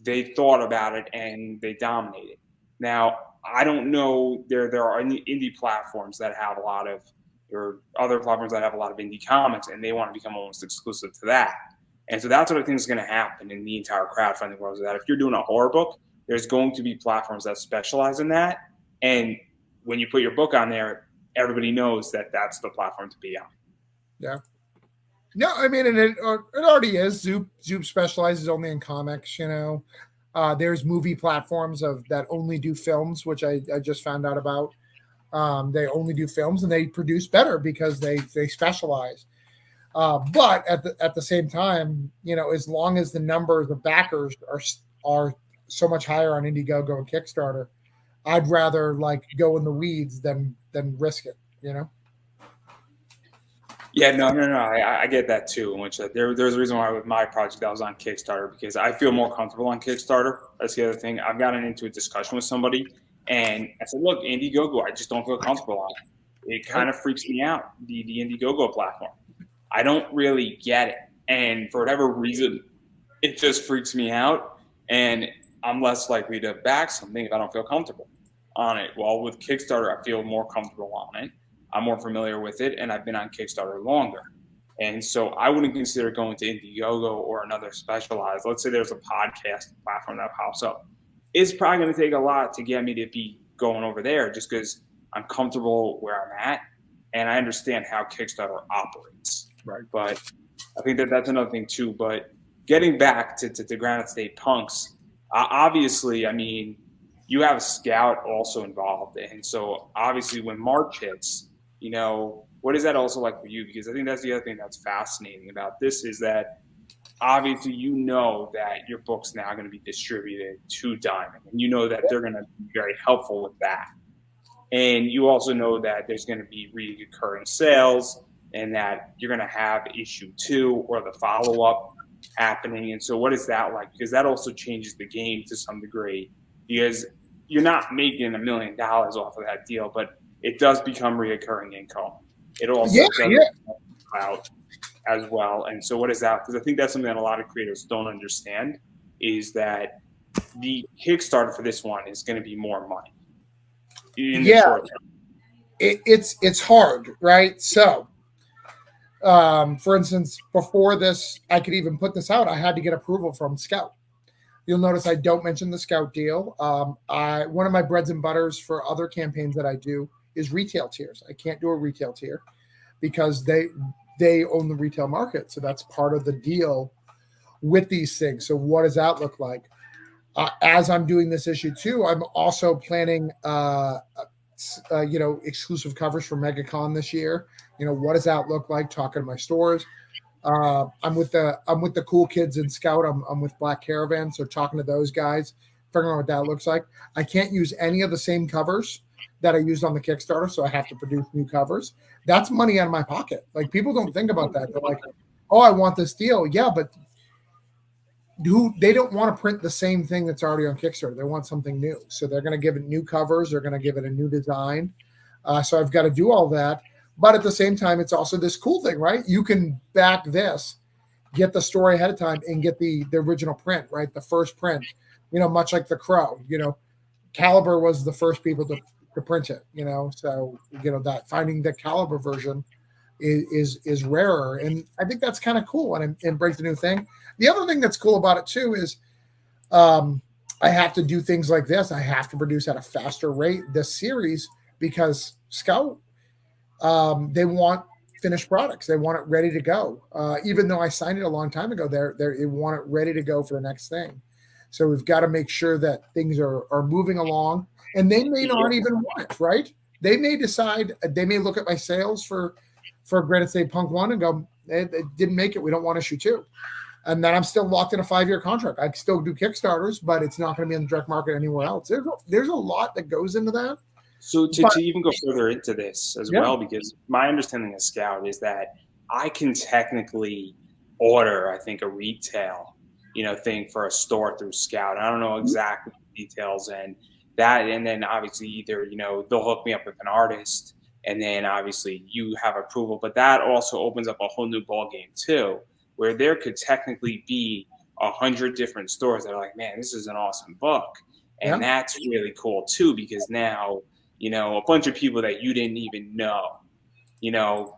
They thought about it and they dominated. Now, I don't know, there are indie platforms that have a lot of, or other platforms that have a lot of indie comics, and they want to become almost exclusive to that. And so that's what I think is going to happen in the entire crowdfunding world, is that if you're doing a horror book, there's going to be platforms that specialize in that. And when you put your book on there, everybody knows that that's the platform to be on. Yeah. No, I mean, it already is. Zoop specializes only in comics, There's movie platforms that only do films, which I just found out about. They only do films and they produce better because they specialize. But at the same time, as long as the numbers of backers are so much higher on Indiegogo and Kickstarter, I'd rather go in the weeds than risk it. Yeah, no. I get that too. In which there's a reason why with my project I was on Kickstarter because I feel more comfortable on Kickstarter. That's the other thing. I've gotten into a discussion with somebody, and I said, "Look, Indiegogo, I just don't feel comfortable on it. It kind of freaks me out. The Indiegogo platform. I don't really get it, and for whatever reason, it just freaks me out, and I'm less likely to back something if I don't feel comfortable on it. Well, with Kickstarter, I feel more comfortable on it. I'm more familiar with it, and I've been on Kickstarter longer. And so I wouldn't consider going to Indiegogo or another specialized. Let's say there's a podcast platform that pops up. It's probably going to take a lot to get me to be going over there just because I'm comfortable where I'm at and I understand how Kickstarter operates. Right. But I think that that's another thing too. But getting back to Granite State Punks, obviously, I mean, you have a scout also involved. And so obviously when March hits, what is that also like for you? Because I think that's the other thing that's fascinating about this is that obviously that your book's now going to be distributed to Diamond, and that they're going to be very helpful with that. And you also know that there's going to be recurring sales and that you're going to have issue 2 or the follow-up happening. And so what is that like? Because that also changes the game to some degree because you're not making $1 million off of that deal, but it does become recurring income. It also does out as well. And so what is that? Because I think that's something that a lot of creators don't understand is that the Kickstarter for this one is going to be more money in the short term. It's hard, right? So, for instance, before this, I could even put this out. I had to get approval from Scout. You'll notice I don't mention the Scout deal. One of my breads and butters for other campaigns that I do is retail tiers. I can't do a retail tier because they own the retail market. So that's part of the deal with these things. So what does that look like? As I'm doing this issue 2, I'm also planning, exclusive covers for MegaCon this year. What does that look like? Talking to my stores. I'm with the cool kids in Scout. I'm with Black Caravan, so talking to those guys, figuring out what that looks like. I can't use any of the same covers that I used on the Kickstarter, so I have to produce new covers. That's money out of my pocket. Like people don't think about that. They're like, "Oh, I want this deal." Yeah, but they don't want to print the same thing that's already on Kickstarter. They want something new, so they're going to give it new covers. They're going to give it a new design. So I've got to do all that. But at the same time, it's also this cool thing, right? You can back this, get the story ahead of time, and get the original print, right? The first print, much like The Crow. Caliber was the first people to print it. So that finding the Caliber version is rarer, and I think that's kind of cool and breaks the new thing. The other thing that's cool about it too is I have to do things like this. I have to produce at a faster rate this series because Scout. They want finished products. They want it ready to go. Even though I signed it a long time ago, they want it ready to go for the next thing. So we've got to make sure that things are moving along, and they may not even want it, right? They may decide, they may look at my sales for Granite State Punk 1 and go, it didn't make it. We don't want issue 2. And then I'm still locked in a 5-year contract. I can still do Kickstarters, but it's not going to be in the direct market anywhere else. There's a lot that goes into that. So to even go further into this as well, because my understanding of Scout is that I can technically order, I think, a retail, thing for a store through Scout. I don't know exactly the details and then obviously either, they'll hook me up with an artist and then obviously you have approval, but that also opens up a whole new ball game too, where there could technically be 100 different stores that are like, man, this is an awesome book. And that's really cool too, because now, a bunch of people that you didn't even know,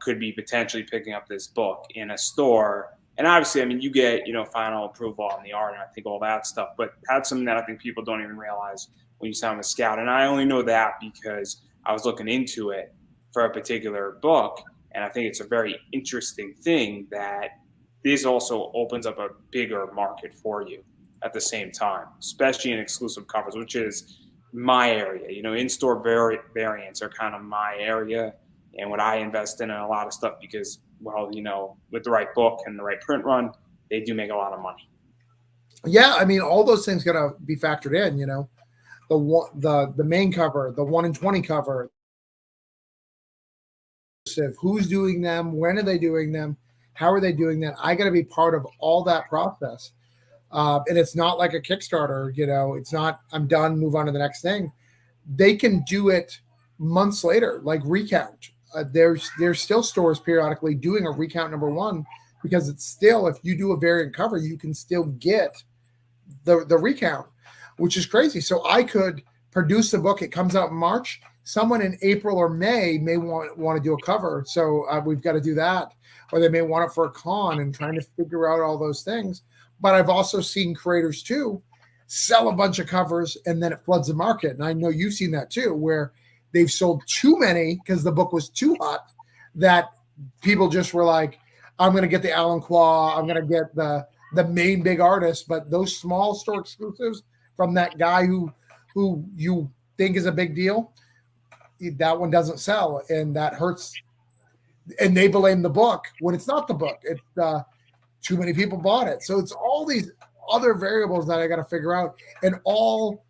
could be potentially picking up this book in a store. And obviously, I mean, you get, final approval on the art and I think all that stuff. But that's something that I think people don't even realize when you sign with Scout. And I only know that because I was looking into it for a particular book. And I think it's a very interesting thing that this also opens up a bigger market for you at the same time, especially in exclusive covers, which is my area. In-store variants are kind of my area and what I invest in a lot of stuff because, well, with the right book and the right print run, they do make a lot of money. Yeah, I mean, all those things got to be factored in. The main cover, the 1 in 20 cover, who's doing them, when are they doing them, how are they doing that? I got to be part of all that process. And it's not like a Kickstarter, it's not, I'm done, move on to the next thing. They can do it months later, like recount. There's still stores periodically doing a recount number one, because it's still, if you do a variant cover, you can still get the recount, which is crazy. So I could produce a book. It comes out in March. Someone in April or May may want to do a cover. So we've got to do that. Or they may want it for a con, and trying to figure out all those things. But I've also seen creators too sell a bunch of covers and then it floods the market. And I know you've seen that too, where they've sold too many because the book was too hot, that people just were like, I'm going to get the Alan Quah, I'm going to get the main big artist, but those small store exclusives from that guy who you think is a big deal, that one doesn't sell, and that hurts. And they blame the book when it's not the book. It's too many people bought it. So it's all these other variables that I got to figure out, and all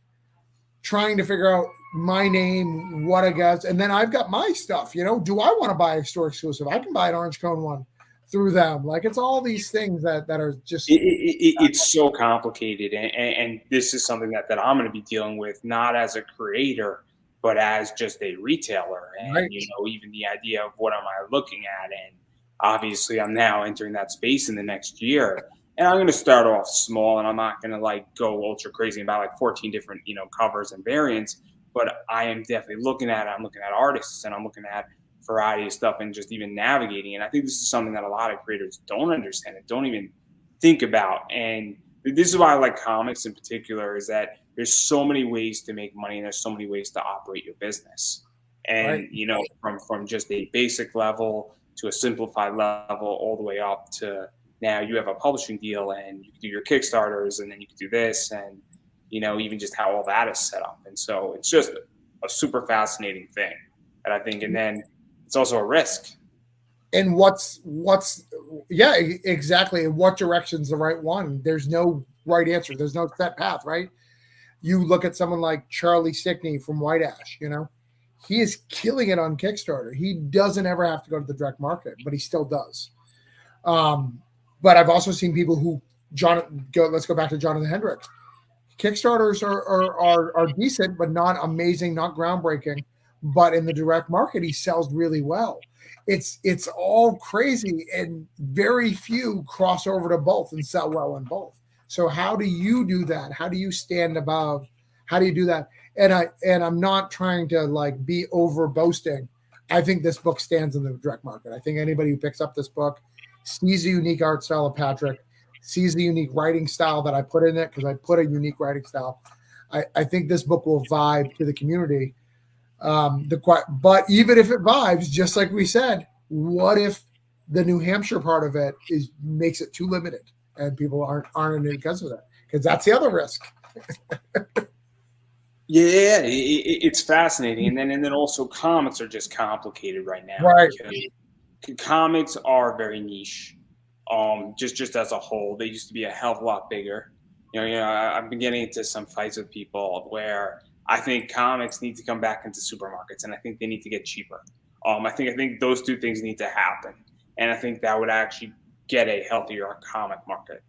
trying to figure out my name, what I got. And then I've got my stuff, do I want to buy a store exclusive? I can buy an Orange Cone one through them. Like, it's all these things that are just. It's so complicated. And this is something that I'm going to be dealing with, not as a creator, but as just a retailer. And, right. Even the idea of what am I looking at? And obviously I'm now entering that space in the next year. And I'm going to start off small, and I'm not going to go ultra crazy about 14 different, covers and variants, but I am definitely looking at it. I'm looking at artists, and I'm looking at variety of stuff, and just even navigating. And I think this is something that a lot of creators don't understand and don't even think about. And this is why I like comics in particular, is that there's so many ways to make money, and there's so many ways to operate your business. And, right. From just a basic level to a simplified level, all the way up to now you have a publishing deal, and you can do your Kickstarters, and then you can do this, and, even just how all that is set up. And so it's just a super fascinating thing that I think, and then it's also a risk. And yeah, exactly. And what direction's the right one? There's no right answer. There's no set path, right? You look at someone like Charlie Stickney from White Ash, he is killing it on Kickstarter. He doesn't ever have to go to the direct market, but he still does. But I've also seen people who let's go back to Jonathan Hendrick. Kickstarters are decent, but not amazing, not groundbreaking. But in the direct market, he sells really well. It's all crazy, and very few cross over to both and sell well in both. So how do you do that? How do you stand above? How do you do that? And I'm not trying to be over boasting. I think this book stands in the direct market. I think anybody who picks up this book sees the unique art style of Patrick, sees the unique writing style that I put in it, because I put a unique writing style. I think this book will vibe to the community. But even if it vibes, just like we said, what if the New Hampshire part of it makes it too limited and people aren't in it because of that? Because that's the other risk. Yeah, it's fascinating, and then also comics are just complicated right now. Right. Comics are very niche. Just as a whole, they used to be a hell of a lot bigger. I've been getting into some fights with people where I think comics need to come back into supermarkets, and I think they need to get cheaper. I think those two things need to happen, and I think that would actually get a healthier comic market.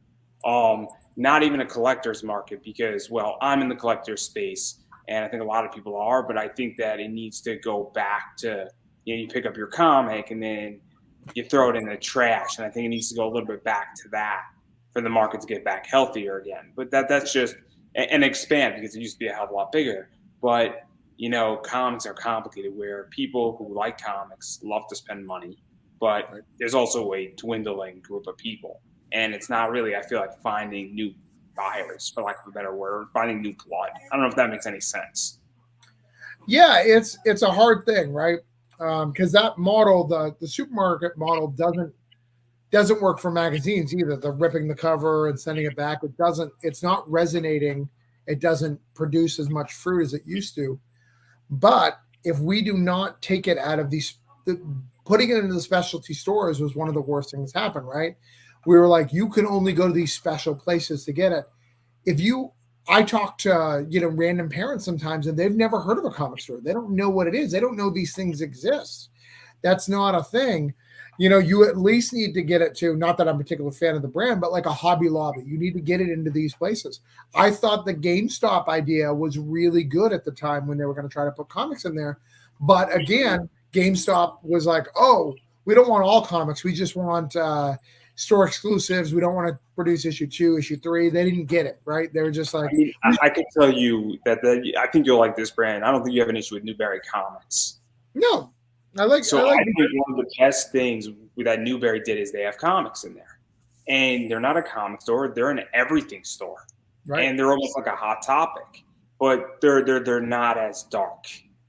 Not even a collector's market, because, well, I'm in the collector space, and I think a lot of people are, but I think that it needs to go back to, you pick up your comic and then you throw it in the trash, and I think it needs to go a little bit back to that for the market to get back healthier again. But that's just and expand, because it used to be a hell of a lot bigger. But comics are complicated, where people who like comics love to spend money, but there's also a dwindling group of people, and it's not really, I feel like, finding new buyers, for lack of a better word, finding new blood. I don't know if that makes any sense. Yeah, it's a hard thing, right? Because that model, the supermarket model, doesn't work for magazines either. They're ripping the cover and sending it back. It's not resonating. It doesn't produce as much fruit as it used to. But if we do not take it out of putting it into the specialty stores was one of the worst things that happened, right? We were like, you can only go to these special places to get it. I talk to, random parents sometimes, and they've never heard of a comic store. They don't know what it is. They don't know these things exist. that's not a thing. You at least need to get it to, not that I'm a particular fan of the brand, but like a Hobby Lobby. You need to get it into these places. I thought the GameStop idea was really good at the time when they were going to try to put comics in there. But again, GameStop was like, oh, we don't want all comics. We just want store exclusives. We don't want to produce issue 2, issue 3. They didn't get it, right? They were just like, I can tell you that I think you'll like this brand. I don't think you have an issue with Newberry Comics. no. I think one of the best things that Newberry did is they have comics in there, and they're not a comic store; they're an everything store, right. And they're almost like a Hot Topic, but they're not as dark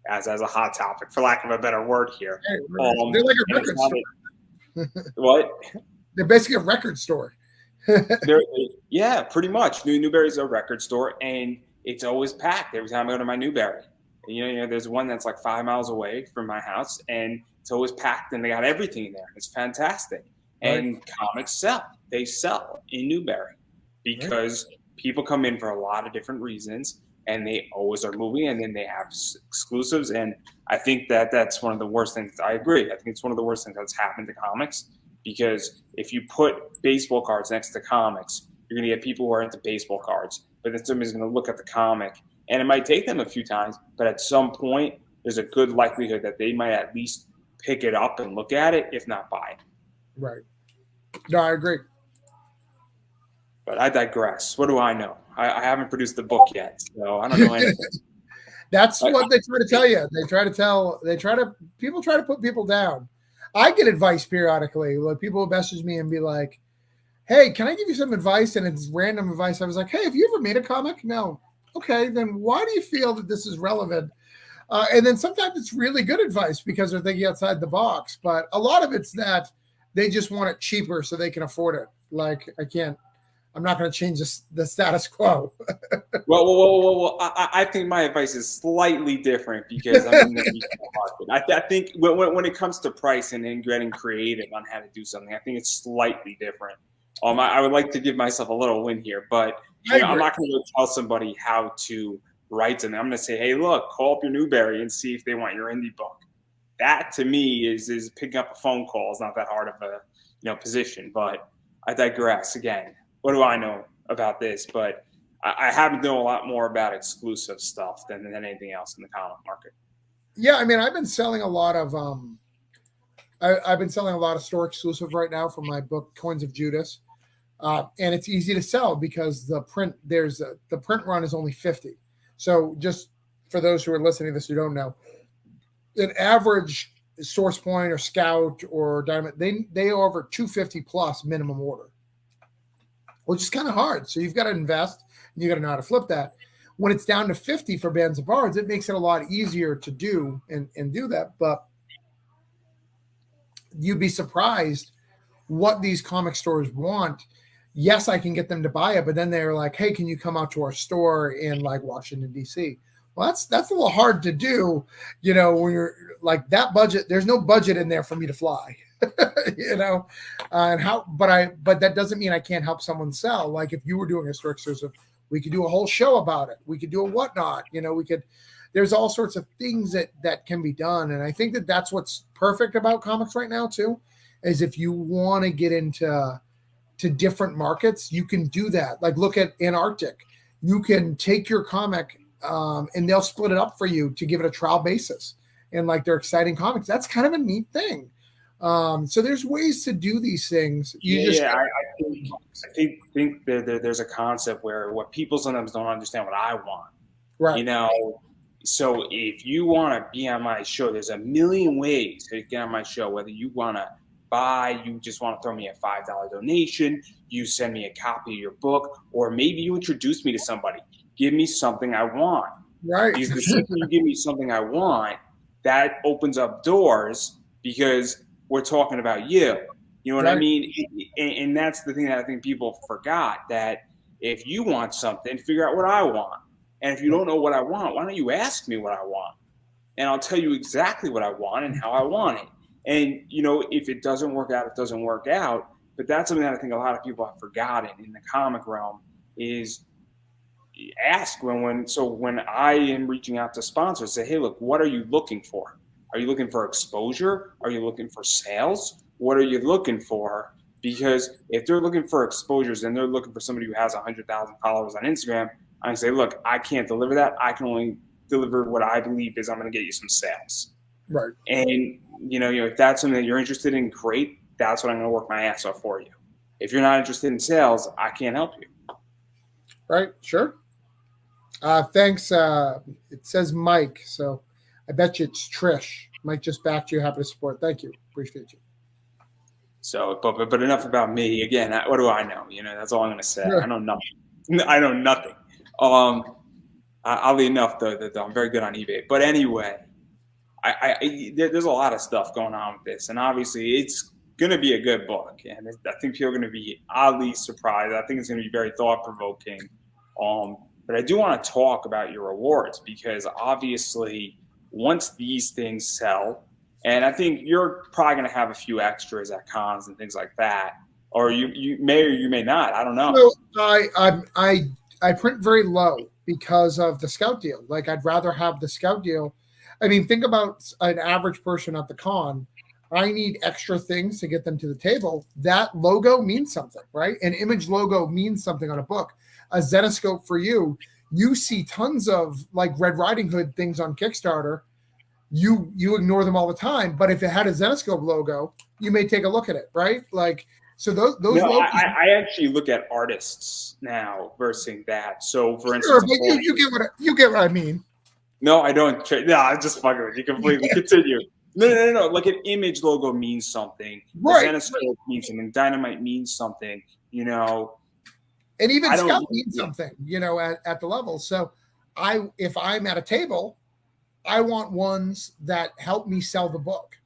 as a Hot Topic, for lack of a better word here. They're like a record store. What? They're basically a record store. Yeah, pretty much. Newberry's a record store, and it's always packed every time I go to my Newberry. There's one that's like 5 miles away from my house, and it's always packed, and they got everything in there. It's fantastic. Right. And comics sell. They sell in Newberry because people come in for a lot of different reasons, and they always are moving, and then they have exclusives. And I think that's one of the worst things. I agree. I think it's one of the worst things that's happened to comics, because if you put baseball cards next to comics, you're going to get people who are into baseball cards, but then somebody's going to look at the comic. And it might take them a few times, but at some point, there's a good likelihood that they might at least pick it up and look at it, if not buy it. Right. No, I agree. But I digress. What do I know? I haven't produced the book yet, so I don't know anything. That's what they try to tell you. People try to put people down. I get advice periodically. Like, people message me and be like, hey, can I give you some advice? And it's random advice. I was like, hey, have you ever made a comic? No. Okay, then why do you feel that this is relevant? And then sometimes it's really good advice because they're thinking outside the box. But a lot of it's that they just want it cheaper so they can afford it. Like, I'm not going to change the status quo. Well, I think my advice is slightly different because I'm in the retail market. I think when it comes to pricing and getting creative on how to do something, I think it's slightly different. I would like to give myself a little win here, but I'm not going to go tell somebody how to write something. I'm going to say, hey, look, call up your Newberry and see if they want your indie book. That to me is picking up a phone call. It's not that hard of a position, but I digress. Again, what do I know about this? But I happen to know a lot more about exclusive stuff than anything else in the comic market. Yeah, I mean, I've been selling a lot of store exclusive right now for my book Coins of Judas. And it's easy to sell because the print run is only 50. So just for those who are listening to this who don't know, an average Source Point or Scout or Diamond, they offer 250 plus minimum order, which is kind of hard. So you've got to invest and you got to know how to flip that. When it's down to 50 for Bands of Bards, it makes it a lot easier to do and do that. But you'd be surprised what these comic stores want. Yes, I can get them to buy it, but then they're like, hey, can you come out to our store in like Washington, D.C.? Well, that's a little hard to do, when you're like that budget. There's no budget in there for me to fly, but that doesn't mean I can't help someone sell. Like if you were doing a store exclusive, we could do a whole show about it. We could do a whatnot, there's all sorts of things that can be done. And I think that's what's perfect about comics right now too, is if you want to get into different markets, you can do that. Like look at Antarctic. You can take your comic and they'll split it up for you to give it a trial basis. And like they're exciting comics. That's kind of a neat thing. So there's ways to do these things. I think there's a concept where what people sometimes don't understand what I want. Right. So if you want to be on my show, there's a million ways to get on my show, whether you want to buy, you just want to throw me a $5 donation, you send me a copy of your book, or maybe you introduce me to somebody. Give me something I want. Right. Because the second you give me something I want, that opens up doors because we're talking about you. You know what I mean? And that's the thing that I think people forgot, that if you want something, figure out what I want. And if you don't know what I want, why don't you ask me what I want? And I'll tell you exactly what I want and how I want it. And, if it doesn't work out, it doesn't work out. But that's something that I think a lot of people have forgotten in the comic realm is ask when I am reaching out to sponsors, say, hey, look, what are you looking for? Are you looking for exposure? Are you looking for sales? What are you looking for? Because if they're looking for exposures and they're looking for somebody who has 100,000 followers on Instagram, I say, look, I can't deliver that. I can only deliver what I believe is I'm going to get you some sales. Right. And, if that's something that you're interested in, great. That's what I'm going to work my ass off for you. If you're not interested in sales, I can't help you. Right. Sure. Thanks. It says Mike, so I bet you it's Trish. Mike just backed you. Happy to support. Thank you. Appreciate you. So, but enough about me. Again, what do I know? That's all I'm going to say. Sure. I know nothing. I know nothing. Oddly enough, though, that I'm very good on eBay. But anyway, there's a lot of stuff going on with this, and obviously it's going to be a good book, and I think people are going to be oddly surprised. I think it's going to be very thought-provoking. But I do want to talk about your rewards, because obviously once these things sell, and I think you're probably going to have a few extras at cons and things like that, or you may or you may not. I don't know. So I print very low because of the Scout deal. Like, I'd rather have the Scout deal. I mean, think about an average person at the con. I need extra things to get them to the table. That logo means something, right? An image logo means something on a book. A Zenoscope for you see tons of like Red Riding Hood things on Kickstarter. You ignore them all the time, but if it had a Zenoscope logo, you may take a look at it, right? Like, so those no, logos, I actually look at artists now versus that. So for instance, sure, but you get what I mean. No, I don't. No, I'm just fucking with you completely. Continue. No. Like, an image logo means something. Right. Zenoscope means something. Dynamite means something. And even Scout means something, at the level. So if I'm at a table, I want ones that help me sell the book.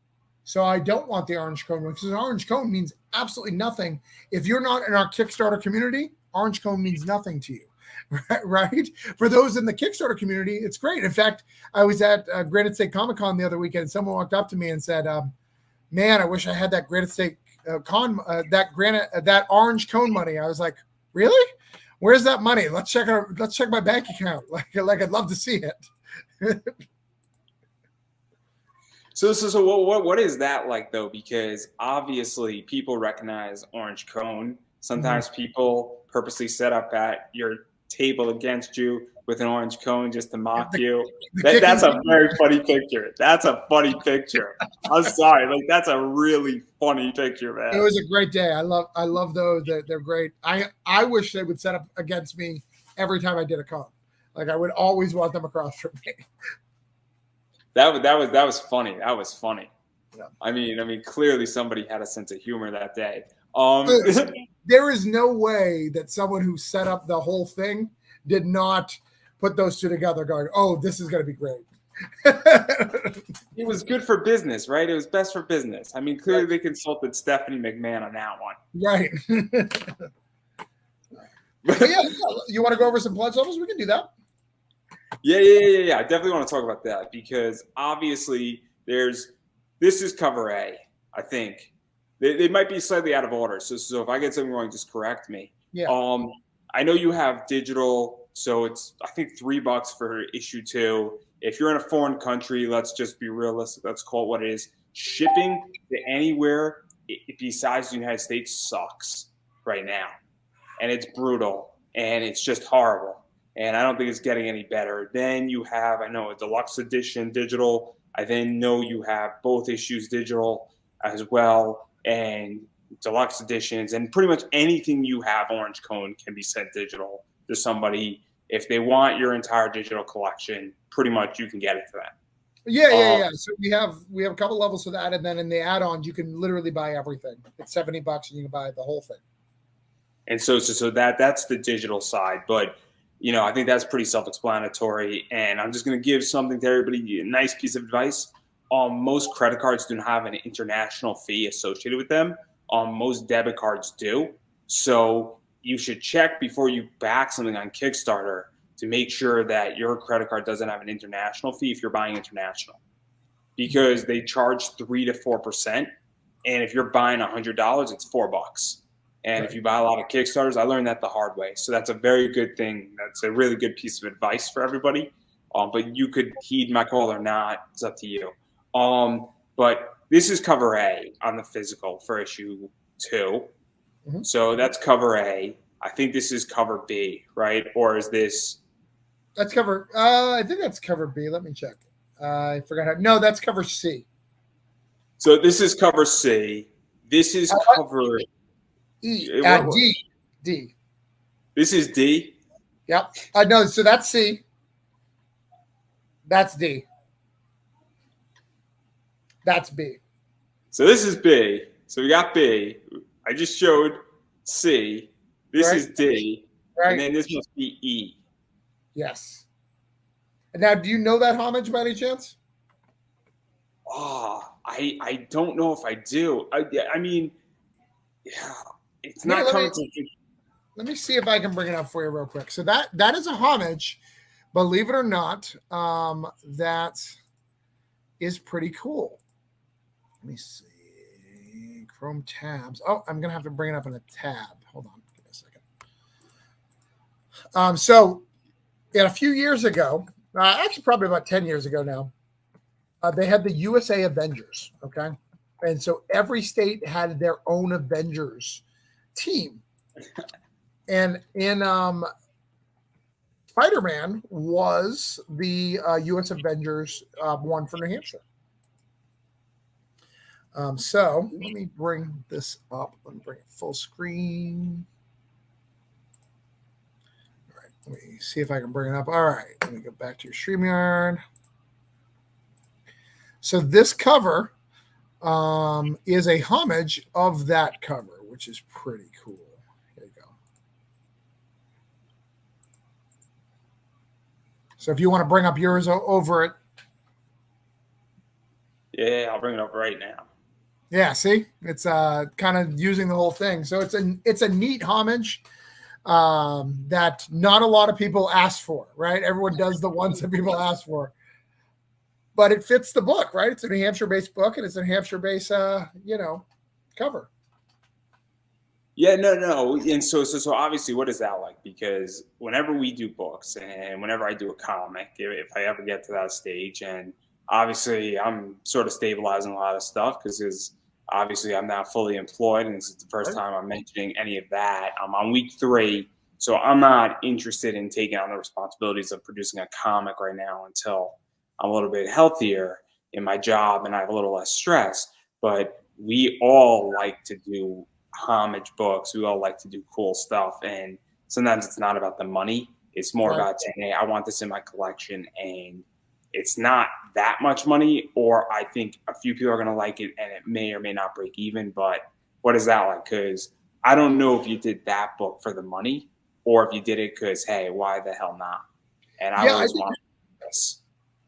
So I don't want the orange cone one, because an orange cone means absolutely nothing. If you're not in our Kickstarter community, orange cone means nothing to you, right? For those in the Kickstarter community, it's great. In fact, I was at Granite State Comic Con the other weekend, and someone walked up to me and said, man, I wish I had that Granite State that orange cone money. I was like, really? Where's that money? Let's check my bank account. Like I'd love to see it. So what is that like, though? Because obviously people recognize orange cone. Sometimes people purposely set up at your table against you with an orange cone just to mock you. That's a very funny picture. That's a funny picture. I'm sorry, like, that's a really funny picture, man. It was a great day. I love those. They're great. I wish they would set up against me every time I did a con. Like, I would always want them across from me. That was funny. That was funny. Yeah. I mean, clearly somebody had a sense of humor that day. There is no way that someone who set up the whole thing did not put those two together going, oh, this is going to be great. It was good for business, right? It was best for business. I mean, clearly they consulted Stephanie McMahon on that one. Right. But yeah, you want to go over some pledge levels? We can do that. Yeah. I definitely want to talk about that, because obviously this is cover A, I think. They might be slightly out of order. So if I get something wrong, just correct me. Yeah. I know you have digital, so it's, I think, $3 for issue 2. If you're in a foreign country, let's just be realistic. Let's call it what it is. Shipping to anywhere besides the United States sucks right now. And it's brutal. And it's just horrible. And I don't think it's getting any better. Then you have, I know, a deluxe edition digital. I then know you have both issues digital as well, and deluxe editions, and pretty much anything you have Orange Cone can be sent digital to somebody. If they want your entire digital collection, pretty much you can get it to them. Yeah. So we have a couple levels for that, and then in the add-ons, you can literally buy everything. It's $70, and you can buy the whole thing. And so that's the digital side, but I think that's pretty self-explanatory. And I'm just going to give something to everybody, a nice piece of advice. Most credit cards do not have an international fee associated with them. Most debit cards do. So you should check before you back something on Kickstarter to make sure that your credit card doesn't have an international fee if you're buying international, because they charge 3 to 4%. And if you're buying $100, it's $4. And if you buy a lot of Kickstarters, I learned that the hard way. So that's a very good thing. That's a really good piece of advice for everybody. But you could heed my call or not. It's up to you. But this is cover A on the physical for issue 2. Mhm. So that's cover A. I think this is cover B, right? Or is this? That's cover. I think that's cover B. Let me check. I forgot how. No, that's cover C. So this is cover C. This is cover E. what, D. D. this is D. Yep. No, so that's C. That's D. That's B. So this is B. So we got B. I just showed C. This Right. is D. Right. And then this must be E. Yes. And now, do you know that homage by any chance? Oh, I don't know if I do. I mean, yeah, it's Here, not coming to. let me see if I can bring it up for you real quick. So that is a homage, believe it or not. That is pretty cool. Let me see. Chrome tabs. Oh, I'm gonna have to bring it up in a tab. Hold on, give me a second. So, a few years ago, actually probably about 10 years ago now, they had the USA Avengers. Okay, and so every state had their own Avengers team, and in Spider-Man was the U.S. Avengers one for New Hampshire. So let me bring this up. Let me bring it full screen. All right, let me see if I can bring it up. All right, let me go back to your StreamYard. So this cover is a homage of that cover, which is pretty cool. Here you go. So if you want to bring up yours over it. Yeah, I'll bring it up right now. Yeah, see, it's kind of using the whole thing. So it's a neat homage that not a lot of people ask for, right? Everyone does the ones that people ask for, but it fits the book, right? It's a New Hampshire-based book, and it's a New Hampshire-based, cover. Yeah, no, and so obviously, what is that like? Because whenever we do books, and whenever I do a comic, if I ever get to that stage, and obviously I'm sort of stabilizing a lot of stuff because obviously I'm not fully employed, and this is the first time I'm mentioning any of that. I'm on week 3, so I'm not interested in taking on the responsibilities of producing a comic right now until I'm a little bit healthier in my job and I have a little less stress. But we all like to do homage books. We all like to do cool stuff, and sometimes it's not about the money. It's more about saying, hey, I want this in my collection, and it's not that much money, or I think a few people are going to like it and it may or may not break even. But what is that like? Because I don't know if you did that book for the money or if you did it because, hey, why the hell not? And I always want this.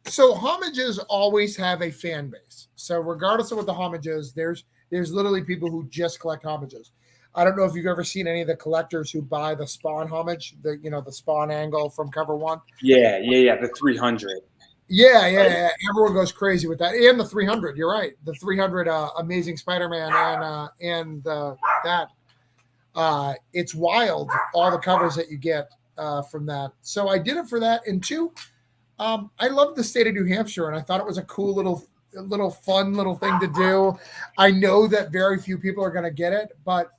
So homages always have a fan base. So regardless of what the homage is, there's literally people who just collect homages. I don't know if you've ever seen any of the collectors who buy the Spawn homage, the Spawn angle from cover 1. Yeah, the 300. Yeah. Everyone goes crazy with that, and the 300. You're right, the 300 Amazing Spider-Man and that. It's wild, all the covers that you get from that. So I did it for that, and 2, I love the state of New Hampshire, and I thought it was a cool little fun little thing to do. I know that very few people are going to get it, but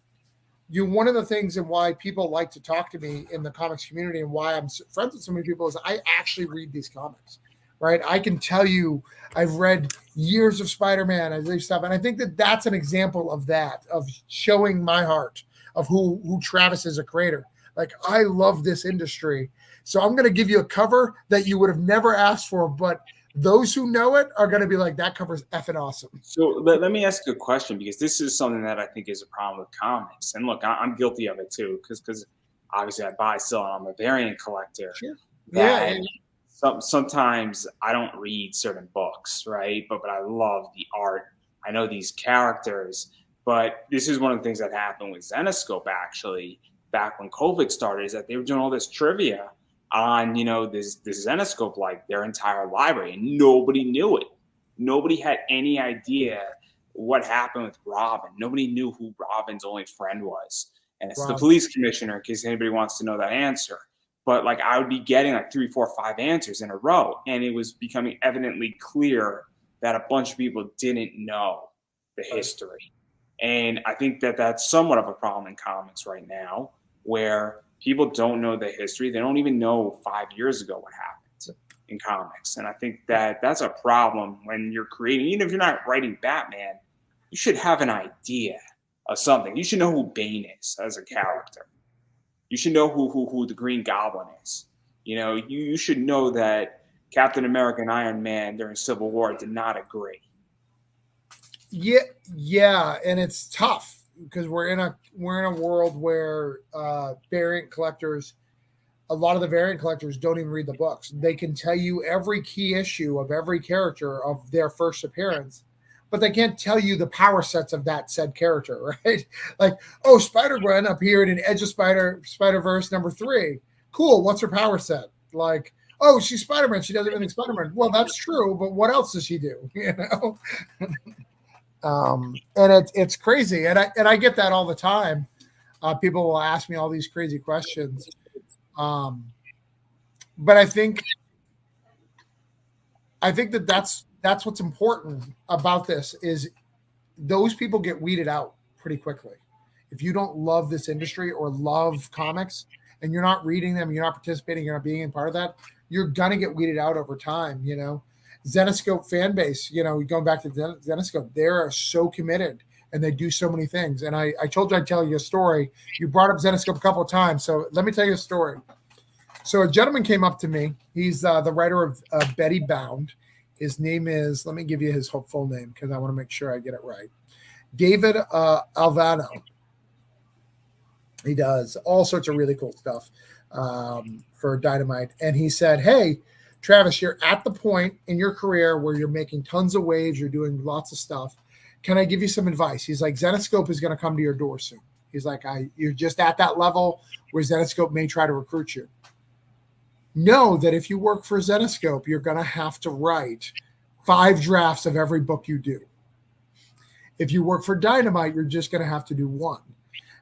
one of the things and why people like to talk to me in the comics community and why I'm friends with so many people is I actually read these comics, right? I can tell you I've read years of Spider-Man, I read stuff, and I think that that's an example of that, of showing my heart of who Travis is a creator. Like, I love this industry. So I'm going to give you a cover that you would have never asked for, but those who know it are going to be like, that cover's effing awesome. So let me ask you a question, because this is something that I think is a problem with comics. And look, I'm guilty of it too, because obviously I buy, sell, and I'm a variant collector. Sure. Yeah. Sometimes I don't read certain books, right? But I love the art. I know these characters. But this is one of the things that happened with Zenescope, actually, back when COVID started, is that they were doing all this trivia on, this Zenescope, like their entire library, and nobody knew it. Nobody had any idea what happened with Robin. Nobody knew who Robin's only friend was. And it's the police commissioner, in case anybody wants to know that answer. But I would be getting 3, 4, 5 answers in a row. And it was becoming evidently clear that a bunch of people didn't know the history. And I think that that's somewhat of a problem in comics right now, where people don't know the history. They don't even know 5 years ago what happened in comics. And I think that that's a problem when you're creating, even if you're not writing Batman, you should have an idea of something. You should know who Bane is as a character. You should know who the Green Goblin is. You know, you should know that Captain America and Iron Man during Civil War did not agree. Yeah, and it's tough because we're in a world where variant collectors, a lot of the variant collectors don't even read the books. They can tell you every key issue of every character of their first appearance, but they can't tell you the power sets of that said character, right? Like, oh, Spider-Gwen appeared in Edge of Spider-Verse #3. Cool, what's her power set? Like, oh, she's Spider-Man. She does everything Spider-Man. Well, that's true, but what else does she do? You know? And it's crazy. And I get that all the time. People will ask me all these crazy questions. But I think that's what's important about this is those people get weeded out pretty quickly. If you don't love this industry or love comics and you're not reading them, you're not participating, you're not being a part of that, you're going to get weeded out over time, you know. Zenescope fan base, you know, going back to Zenescope, they're so committed and they do so many things. And I told you I'd tell you a story. You brought up Zenescope a couple of times, so let me tell you a story. So a gentleman came up to me. He's the writer of Betty Bound. His name is, let me give you his full name because I want to make sure I get it right. David Alvano. He does all sorts of really cool stuff for Dynamite. And he said, hey, Travis, you're at the point in your career where you're making tons of waves. You're doing lots of stuff. Can I give you some advice? He's like, Zenescope is going to come to your door soon. He's like, you're just at that level where Zenescope may try to recruit you. Know that if you work for Zenescope, you're going to have to write 5 drafts of every book you do. If you work for Dynamite, you're just going to have to do 1.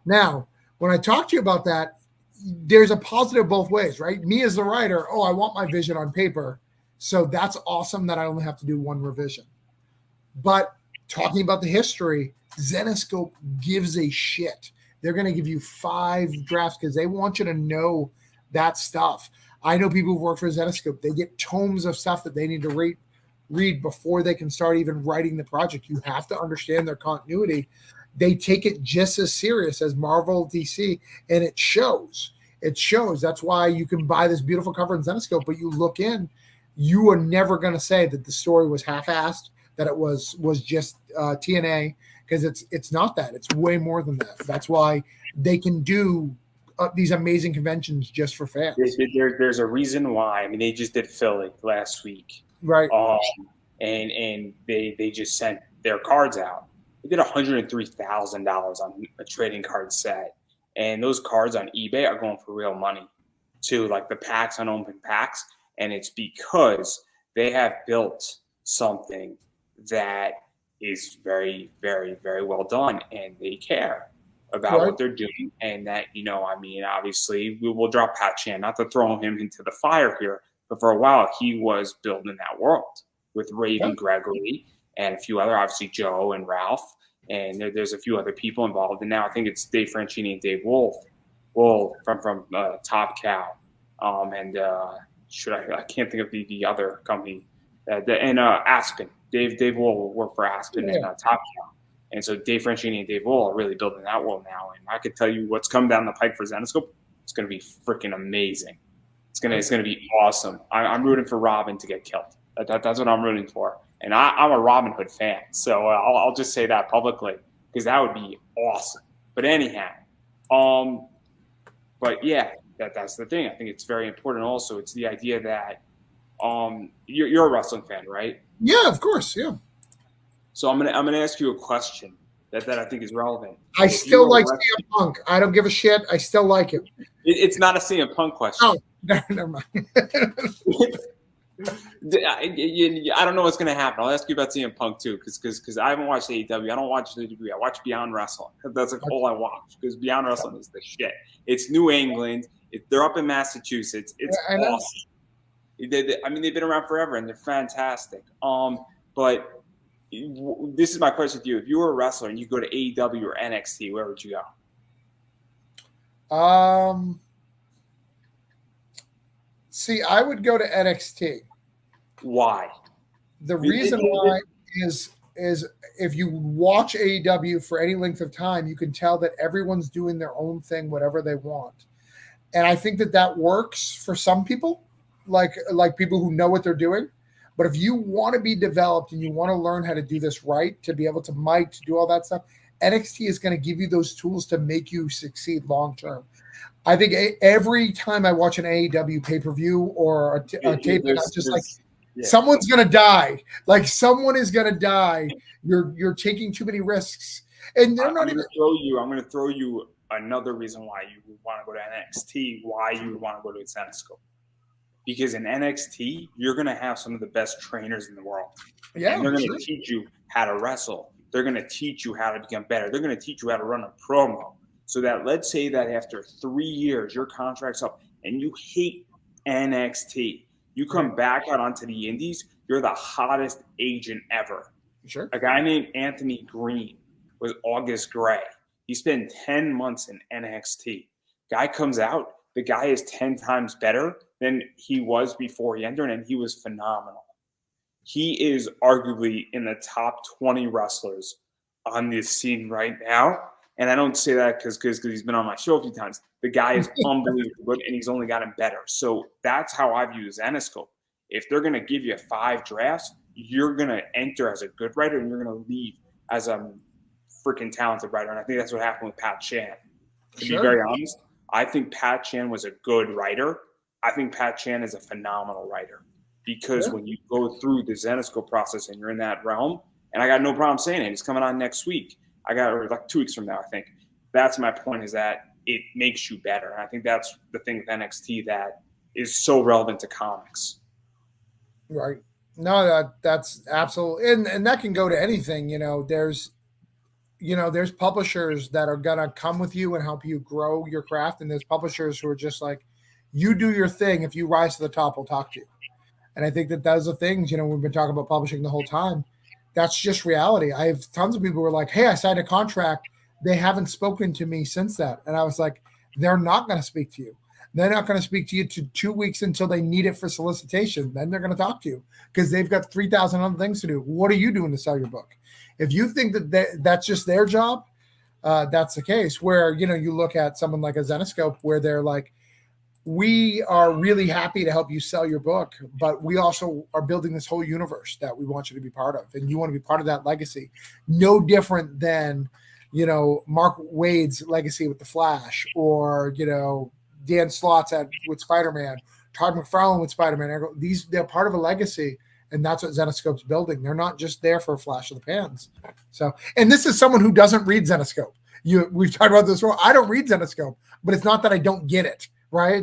Now, when I talk to you about that, there's a positive both ways, right? Me as the writer, I want my vision on paper. So that's awesome that I only have to do 1 revision. But talking about the history, Zenescope gives a shit. They're going to give you 5 drafts because they want you to know that stuff. I know people who've worked for Zenescope. They get tomes of stuff that they need to read before they can start even writing the project. You have to understand their continuity. They take it just as serious as Marvel, DC, and it shows. It shows. That's why you can buy this beautiful cover in Zenescope, but you look in, you are never going to say that the story was half-assed, that it was just TNA, because it's not that. It's way more than that. That's why they can do these amazing conventions just for fans. There's a reason why. I mean, they just did Philly last week, right? And they just sent their cards out. They did $103,000 on a trading card set, and those cards on eBay are going for real money too, like the packs, unopened packs. And it's because they have built something that is very, very, very well done, and they care about what they're doing. And that, I mean, obviously we will drop Pat Chan, not to throw him into the fire here, but for a while he was building that world with Raven Gregory and a few other, obviously Joe and Ralph, and there's a few other people involved. And now I think it's Dave Franchini and Dave Wolf from Top Cow, and I can't think of the other company, and Aspen. Dave will work for Aspen and Top Cow. And so Dave Franchini and Dave Wool are really building that world now. And I could tell you what's coming down the pike for Zenescope. It's going to be freaking amazing. It's going to be awesome. I'm rooting for Robin to get killed. That's what I'm rooting for. And I'm a Robin Hood fan. So I'll just say that publicly because that would be awesome. But anyhow, but yeah, that's the thing. I think it's very important also. It's the idea that you're a wrestling fan, right? Yeah, of course. Yeah. So I'm gonna ask you a question that I think is relevant. I still like CM Punk. I don't give a shit. I still like him. It's not a CM Punk question. Oh, never mind. I don't know what's gonna happen. I'll ask you about CM Punk too, because I haven't watched AEW. I don't watch WWE. I watch Beyond Wrestling. That's like all I watch because Beyond Wrestling is the shit. It's New England. They're up in Massachusetts. It's awesome. I mean, they've been around forever and they're fantastic. But this is my question to you. If you were a wrestler and you go to AEW or NXT, where would you go? See, I would go to NXT. Why? The reason why is if you watch AEW for any length of time, you can tell that everyone's doing their own thing, whatever they want. And I think that works for some people, like people who know what they're doing. But if you want to be developed and you want to learn how to do this right, to be able to mic, to do all that stuff, NXT is going to give you those tools to make you succeed long term. I think every time I watch an AEW pay-per-view or a tape, I'm just like, someone's going to die. Like, someone is going to die. You're taking too many risks. And they're not even. I'm going to throw you another reason why you would want to go to NXT, why you would want to go to Zenescope. Because in NXT, you're going to have some of the best trainers in the world. Yeah, and they're going to teach you how to wrestle. They're going to teach you how to become better. They're going to teach you how to run a promo. So that, let's say that after 3 years, your contract's up and you hate NXT. You come back out onto the indies, you're the hottest agent ever. Sure. A guy named Anthony Green was August Gray. He spent 10 months in NXT. Guy comes out, the guy is 10 times better than he was before he entered, and he was phenomenal. He is arguably in the top 20 wrestlers on this scene right now. And I don't say that because he's been on my show a few times. The guy is unbelievable good, and he's only gotten better. So that's how I view Zenescope. If they're going to give you 5 drafts, you're going to enter as a good writer, and you're going to leave as a freaking talented writer. And I think that's what happened with Pat Chan. To be very honest, I think Pat Chan was a good writer. I think Pat Chan is a phenomenal writer because when you go through the Zenescope process and you're in that realm, and I got no problem saying it, he's coming on next week. Or like 2 weeks from now, I think. That's my point, is that it makes you better. And I think that's the thing with NXT that is so relevant to comics. Right. No, that's absolutely, and that can go to anything. There's publishers that are gonna come with you and help you grow your craft, and there's publishers who are just like, you do your thing. If you rise to the top, we'll talk to you. And I think that those are things. We've been talking about publishing the whole time. That's just reality. I have tons of people who are like, hey, I signed a contract. They haven't spoken to me since that. And I was like, they're not going to speak to you. They're not going to speak to you to 2 weeks until they need it for solicitation. Then they're going to talk to you because they've got 3,000 other things to do. What are you doing to sell your book? If you think that that's just their job, that's the case. Where, you look at someone like a Zenescope where they're like, we are really happy to help you sell your book, but we also are building this whole universe that we want you to be part of. And you want to be part of that legacy. No different than, Mark Waid's legacy with The Flash, or, Dan Slott's with Spider-Man, Todd McFarlane with Spider-Man. They're part of a legacy, and that's what Zenescope's building. They're not just there for a flash of the pans. So, and this is someone who doesn't read Zenescope. We've talked about this before. I don't read Zenescope, but it's not that I don't get it. Right.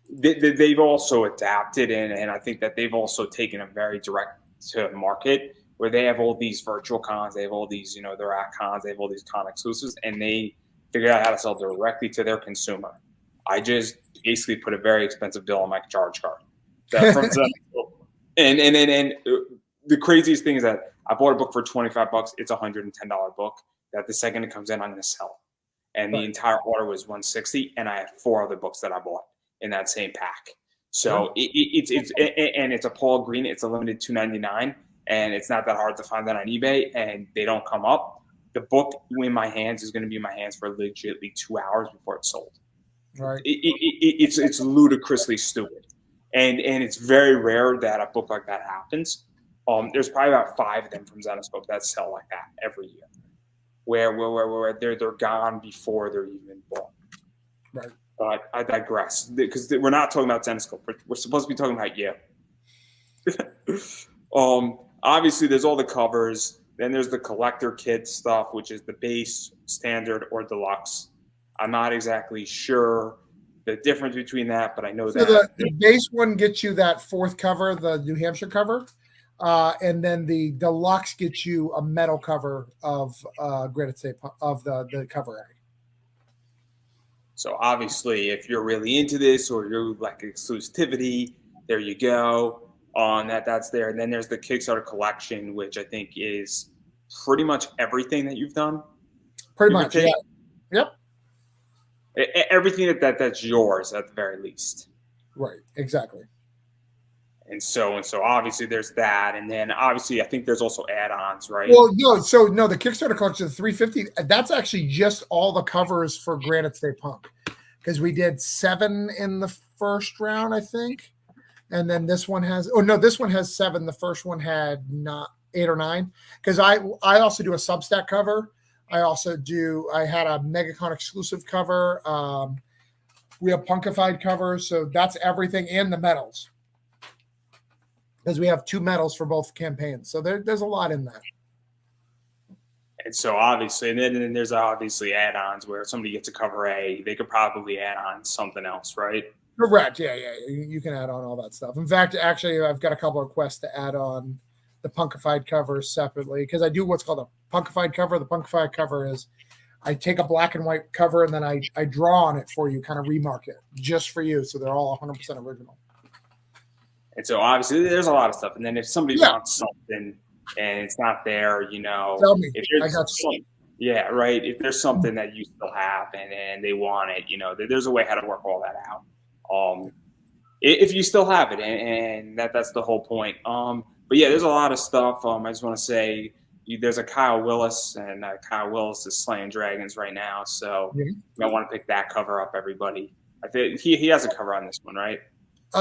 They've also adapted, and I think that they've also taken a very direct to market where they have all these virtual cons, they have all these, they're at cons, they have all these con exclusives, and they figure out how to sell directly to their consumer. I just basically put a very expensive bill on my charge card. And the craziest thing is that I bought a book for $25. It's $110 book that the second it comes in, I'm going to sell. And the entire order was $160, and I have 4 other books that I bought in that same pack. So it's a Paul Green. It's a limited $2.99, and it's not that hard to find that on eBay, and they don't come up. The book in my hands is going to be in my hands for legitimately 2 hours before it's sold. Right. It's ludicrously stupid, and it's very rare that a book like that happens. There's probably about 5 of them from Zenescope that sell like that every year. Where they're gone before they're even born. Right. But I digress because we're not talking about Zenescope. We're supposed to be talking about you. Obviously, there's all the covers. Then there's the collector kit stuff, which is the base, standard, or deluxe. I'm not exactly sure the difference between that, but I know that the base one gets you that 4th cover, the New Hampshire cover. And then the deluxe gets you a metal cover of Granite of the cover art. So obviously, if you're really into this or you're like exclusivity, there you go. That's there. And then there's the Kickstarter collection, which I think is pretty much everything that you've done. Pretty much, yeah. Yep. Everything that's yours at the very least. Right, exactly. And so obviously there's that, and then obviously I think there's also add-ons, right? Well, no, the Kickstarter collection, the 350, that's actually just all the covers for Granite State Punk, because we did 7 in the first round, I think, and then this one has this one has 7. The first one had not 8 or 9, because I also do a Substack cover. I had a MegaCon exclusive cover. We have punkified covers, so that's everything, and the medals, because we have 2 medals for both campaigns. So there's a lot in that. And so obviously, and then there's obviously add-ons where if somebody gets a cover A, they could probably add on something else, right? Correct. Yeah. You can add on all that stuff. In fact, actually, I've got a couple of requests to add on the punkified cover separately, because I do what's called a punkified cover. The punkified cover is I take a black and white cover and then I draw on it for you, kind of remark it just for you, so they're all 100% original. And so obviously there's a lot of stuff. And then if somebody wants something and it's not there, tell me. I got you. Yeah, right. If there's something that you still have and they want it, there's a way how to work all that out. If you still have it, and that's the whole point. But yeah, there's a lot of stuff. I just want to say there's a Kyle Willis, and Kyle Willis is slaying dragons right now. So I want to pick that cover up, everybody. I think he has a cover on this one, right?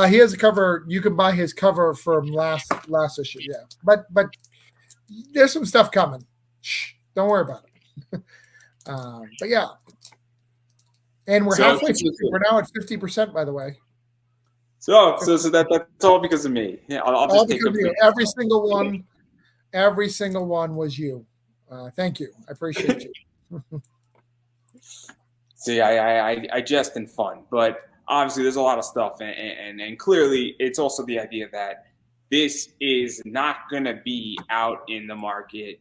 He has a cover. You can buy his cover from last issue, yeah. But there's some stuff coming. Shh, don't worry about it. But yeah, and we're halfway through. We're now at 50%, by the way. So that's all because of me. Yeah, I'll just take you. Every single one was you. Thank you. I appreciate you. See, I jest in fun, but obviously there's a lot of stuff, and clearly it's also the idea that this is not going to be out in the market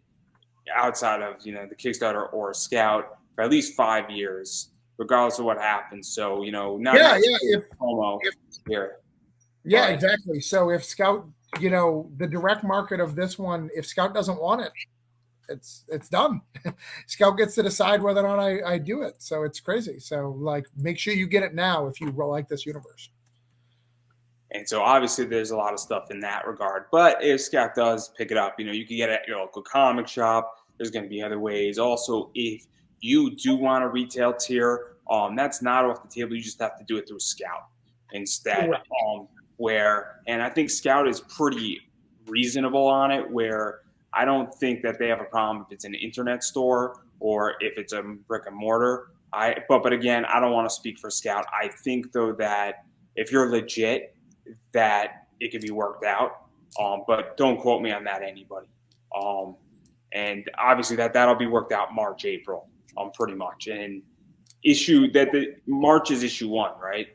outside of the Kickstarter or Scout for at least 5 years, regardless of what happens. So promo here. Yeah, exactly. So if Scout, the direct market of this one, if Scout doesn't want it, it's done. Scout gets to decide whether or not I do it. So it's crazy. So make sure you get it now if you like this universe. And so obviously there's a lot of stuff in that regard. But if Scout does pick it up, you can get it at your local comic shop. There's going to be other ways. Also, if you do want a retail tier, that's not off the table. You just have to do it through Scout instead. And I think Scout is pretty reasonable on it, where I don't think that they have a problem if it's an internet store or if it's a brick and mortar. But again, I don't want to speak for Scout. I think though that if you're legit, that it can be worked out. But don't quote me on that, anybody. And obviously that'll be worked out March, April, pretty much. And March is issue 1, right?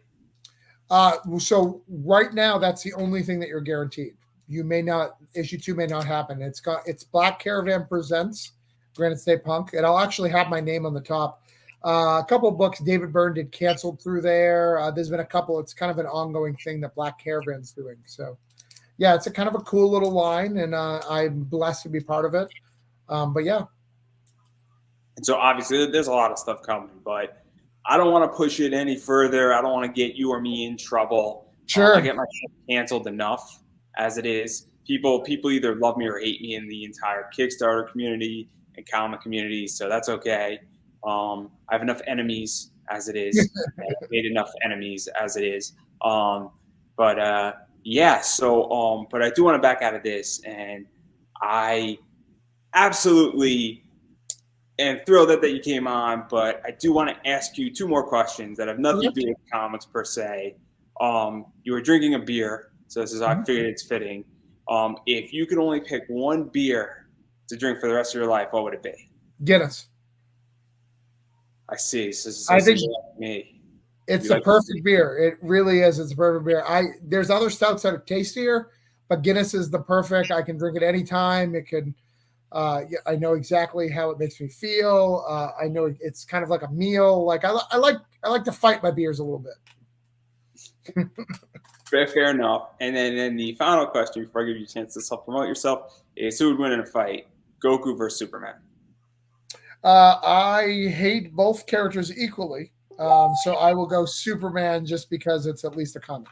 So right now that's the only thing that you're guaranteed. You may not, issue 2 may not happen. It's Black Caravan Presents Granite State Punk. And I'll actually have my name on the top. A couple of books David Byrne did canceled through there. There's been a couple. It's kind of an ongoing thing that Black Caravan's doing. So yeah, it's a kind of a cool little line, and I'm blessed to be part of it. But yeah. And so obviously there's a lot of stuff coming, but I don't want to push it any further. I don't want to get you or me in trouble. Sure. I get my shit canceled enough as it is. People either love me or hate me in the entire Kickstarter community and comic community, so that's okay. I have enough enemies as it is. I've made enough enemies as it is. But I do want to back out of this, and I absolutely am thrilled that you came on, but I do want to ask you 2 more questions that have nothing to do with comics per se. You were drinking a beer, so this is how I figured it's fitting. If you could only pick one beer to drink for the rest of your life, what would it be? Guinness. I see. So I think like me. It's the perfect beer. It really is. It's a perfect beer. There's other stouts that are tastier, but Guinness is the perfect. I can drink it anytime. It can. I know exactly how it makes me feel. I know it's kind of like a meal. Like I like to fight my beers a little bit. Fair enough. And then the final question before I give you a chance to self-promote yourself is who would win in a fight, Goku versus Superman? I hate both characters equally, so I will go Superman just because it's at least a comic.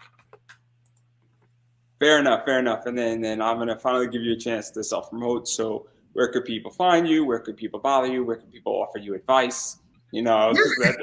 Fair enough. And then I'm going to finally give you a chance to self-promote. So where could people find you? Where could people bother you? Where could people offer you advice? You know, let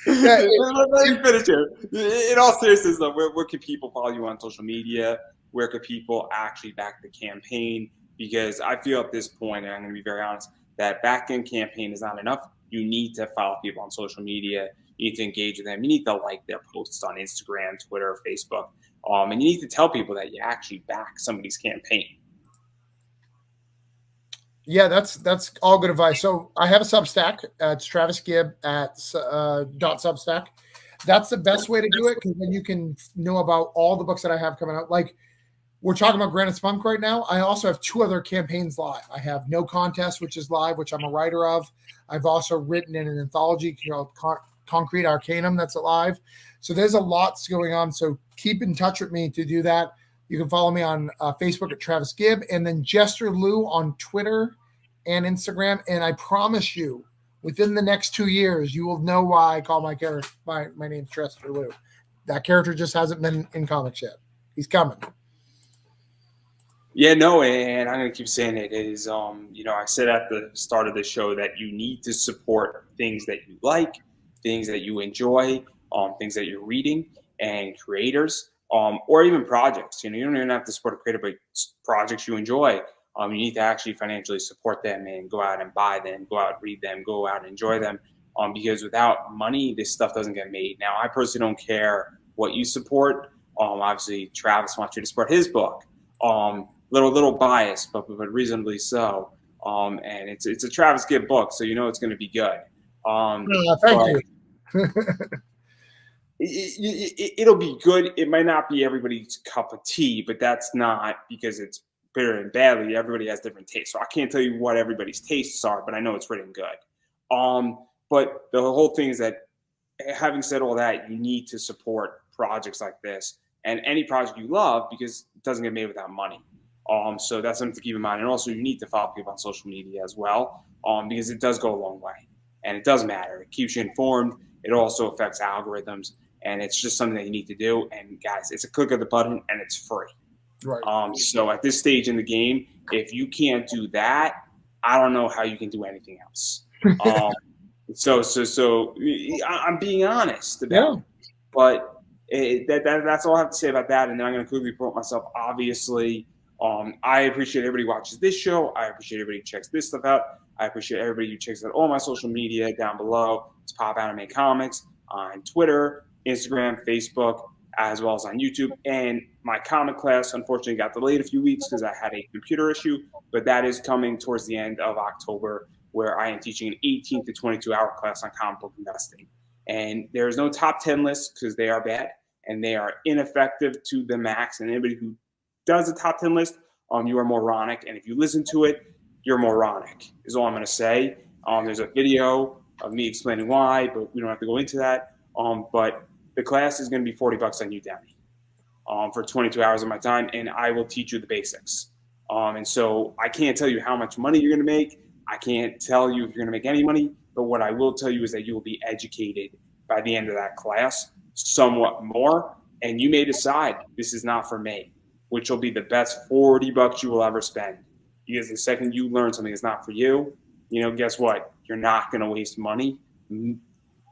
me finish here. In all seriousness, though, where can people follow you on social media? Where could people actually back the campaign? Because I feel at this point, and I'm going to be very honest, that back-end campaign is not enough. You need to follow people on social media. You need to engage with them. You need to like their posts on Instagram, Twitter, Facebook. And you need to tell people that you actually back somebody's campaign. Yeah, that's all good advice. So I have a Substack. It's Travis Gibb at .substack. That's the best way to do it because then you can know about all the books that I have coming out. Like we're talking about Granite Spunk right now. I also have 2 other campaigns live. I have No Contest, which is live, which I'm a writer of. I've also written in an anthology called Concrete Arcanum that's live. So there's a lot going on. So keep in touch with me to do that. You can follow me on Facebook at Travis Gibb and then Jester Lou on Twitter and Instagram. And I promise you, within the next 2 years, you will know why I call my character my name's Jester Lou. That character just hasn't been in comics yet. He's coming. Yeah, no, and I'm going to keep saying it is, I said at the start of the show that you need to support things that you like, things that you enjoy, things that you're reading, and creators, or even projects. You don't even have to support a creator, but projects you enjoy. You need to actually financially support them and go out and buy them, go out and read them, go out and enjoy them. Because without money, this stuff doesn't get made. Now, I personally don't care what you support. Obviously, Travis wants you to support his book. Little biased, but reasonably so. And it's a Travis Gibb book, so it's going to be good. Thank you. It'll be good. It might not be everybody's cup of tea, but that's not because it's bitter and badly. Everybody has different tastes, so I can't tell you what everybody's tastes are, but I know it's written good. But the whole thing is that, having said all that, you need to support projects like this and any project you love because it doesn't get made without money. So that's something to keep in mind. And also you need to follow people on social media as well, because it does go a long way and it does matter. It keeps you informed. It also affects algorithms and it's just something that you need to do. And guys, it's a click of the button and it's free. Right. So at this stage in the game, if you can't do that, I don't know how you can do anything else. So I'm being honest about it, but that's all I have to say about that. And then I'm going to quickly promote myself. Obviously, I appreciate everybody who watches this show. I appreciate everybody who checks this stuff out. I appreciate everybody who checks out all my social media down below. It's Pop Anime Comics on Twitter, Instagram, Facebook, as well as on YouTube. And my comic class, unfortunately, got delayed a few weeks because I had a computer issue, but that is coming towards the end of October, where I am teaching an 18 to 22-hour class on comic book investing. And there is no top 10 list because they are bad and they are ineffective to the max. And anybody who does a top 10 list, you are moronic. And if you listen to it, you're moronic, is all I'm going to say. There's a video of me explaining why, but we don't have to go into that. But the class is going to be $40 on Udemy for 22 hours of my time, and I will teach you the basics. And so I can't tell you how much money you're going to make. I can't tell you if you're going to make any money, but what I will tell you is that you will be educated by the end of that class somewhat more, and you may decide this is not for me, which will be the best $40 you will ever spend. Because the second you learn something that's not for you, guess what? You're not going to waste money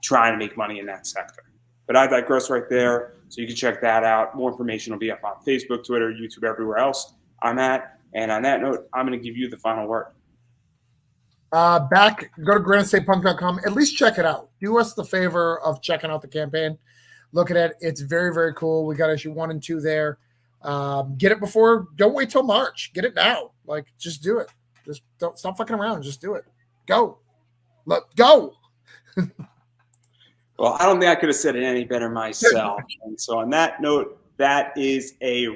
trying to make money in that sector. But I digress right there, so you can check that out. More information will be up on Facebook, Twitter, YouTube, everywhere else I'm at. And on that note, I'm going to give you the final word. Go to granitestatePunk.com. At least check it out. Do us the favor of checking out the campaign. Look at it. It's very, very cool. We got issue 1 and 2 there. Get it before. Don't wait till March. Get it now. Just do it. Just don't stop fucking around. Just do it. Go. Go. Well, I don't think I could have said it any better myself. And so on that note, that is a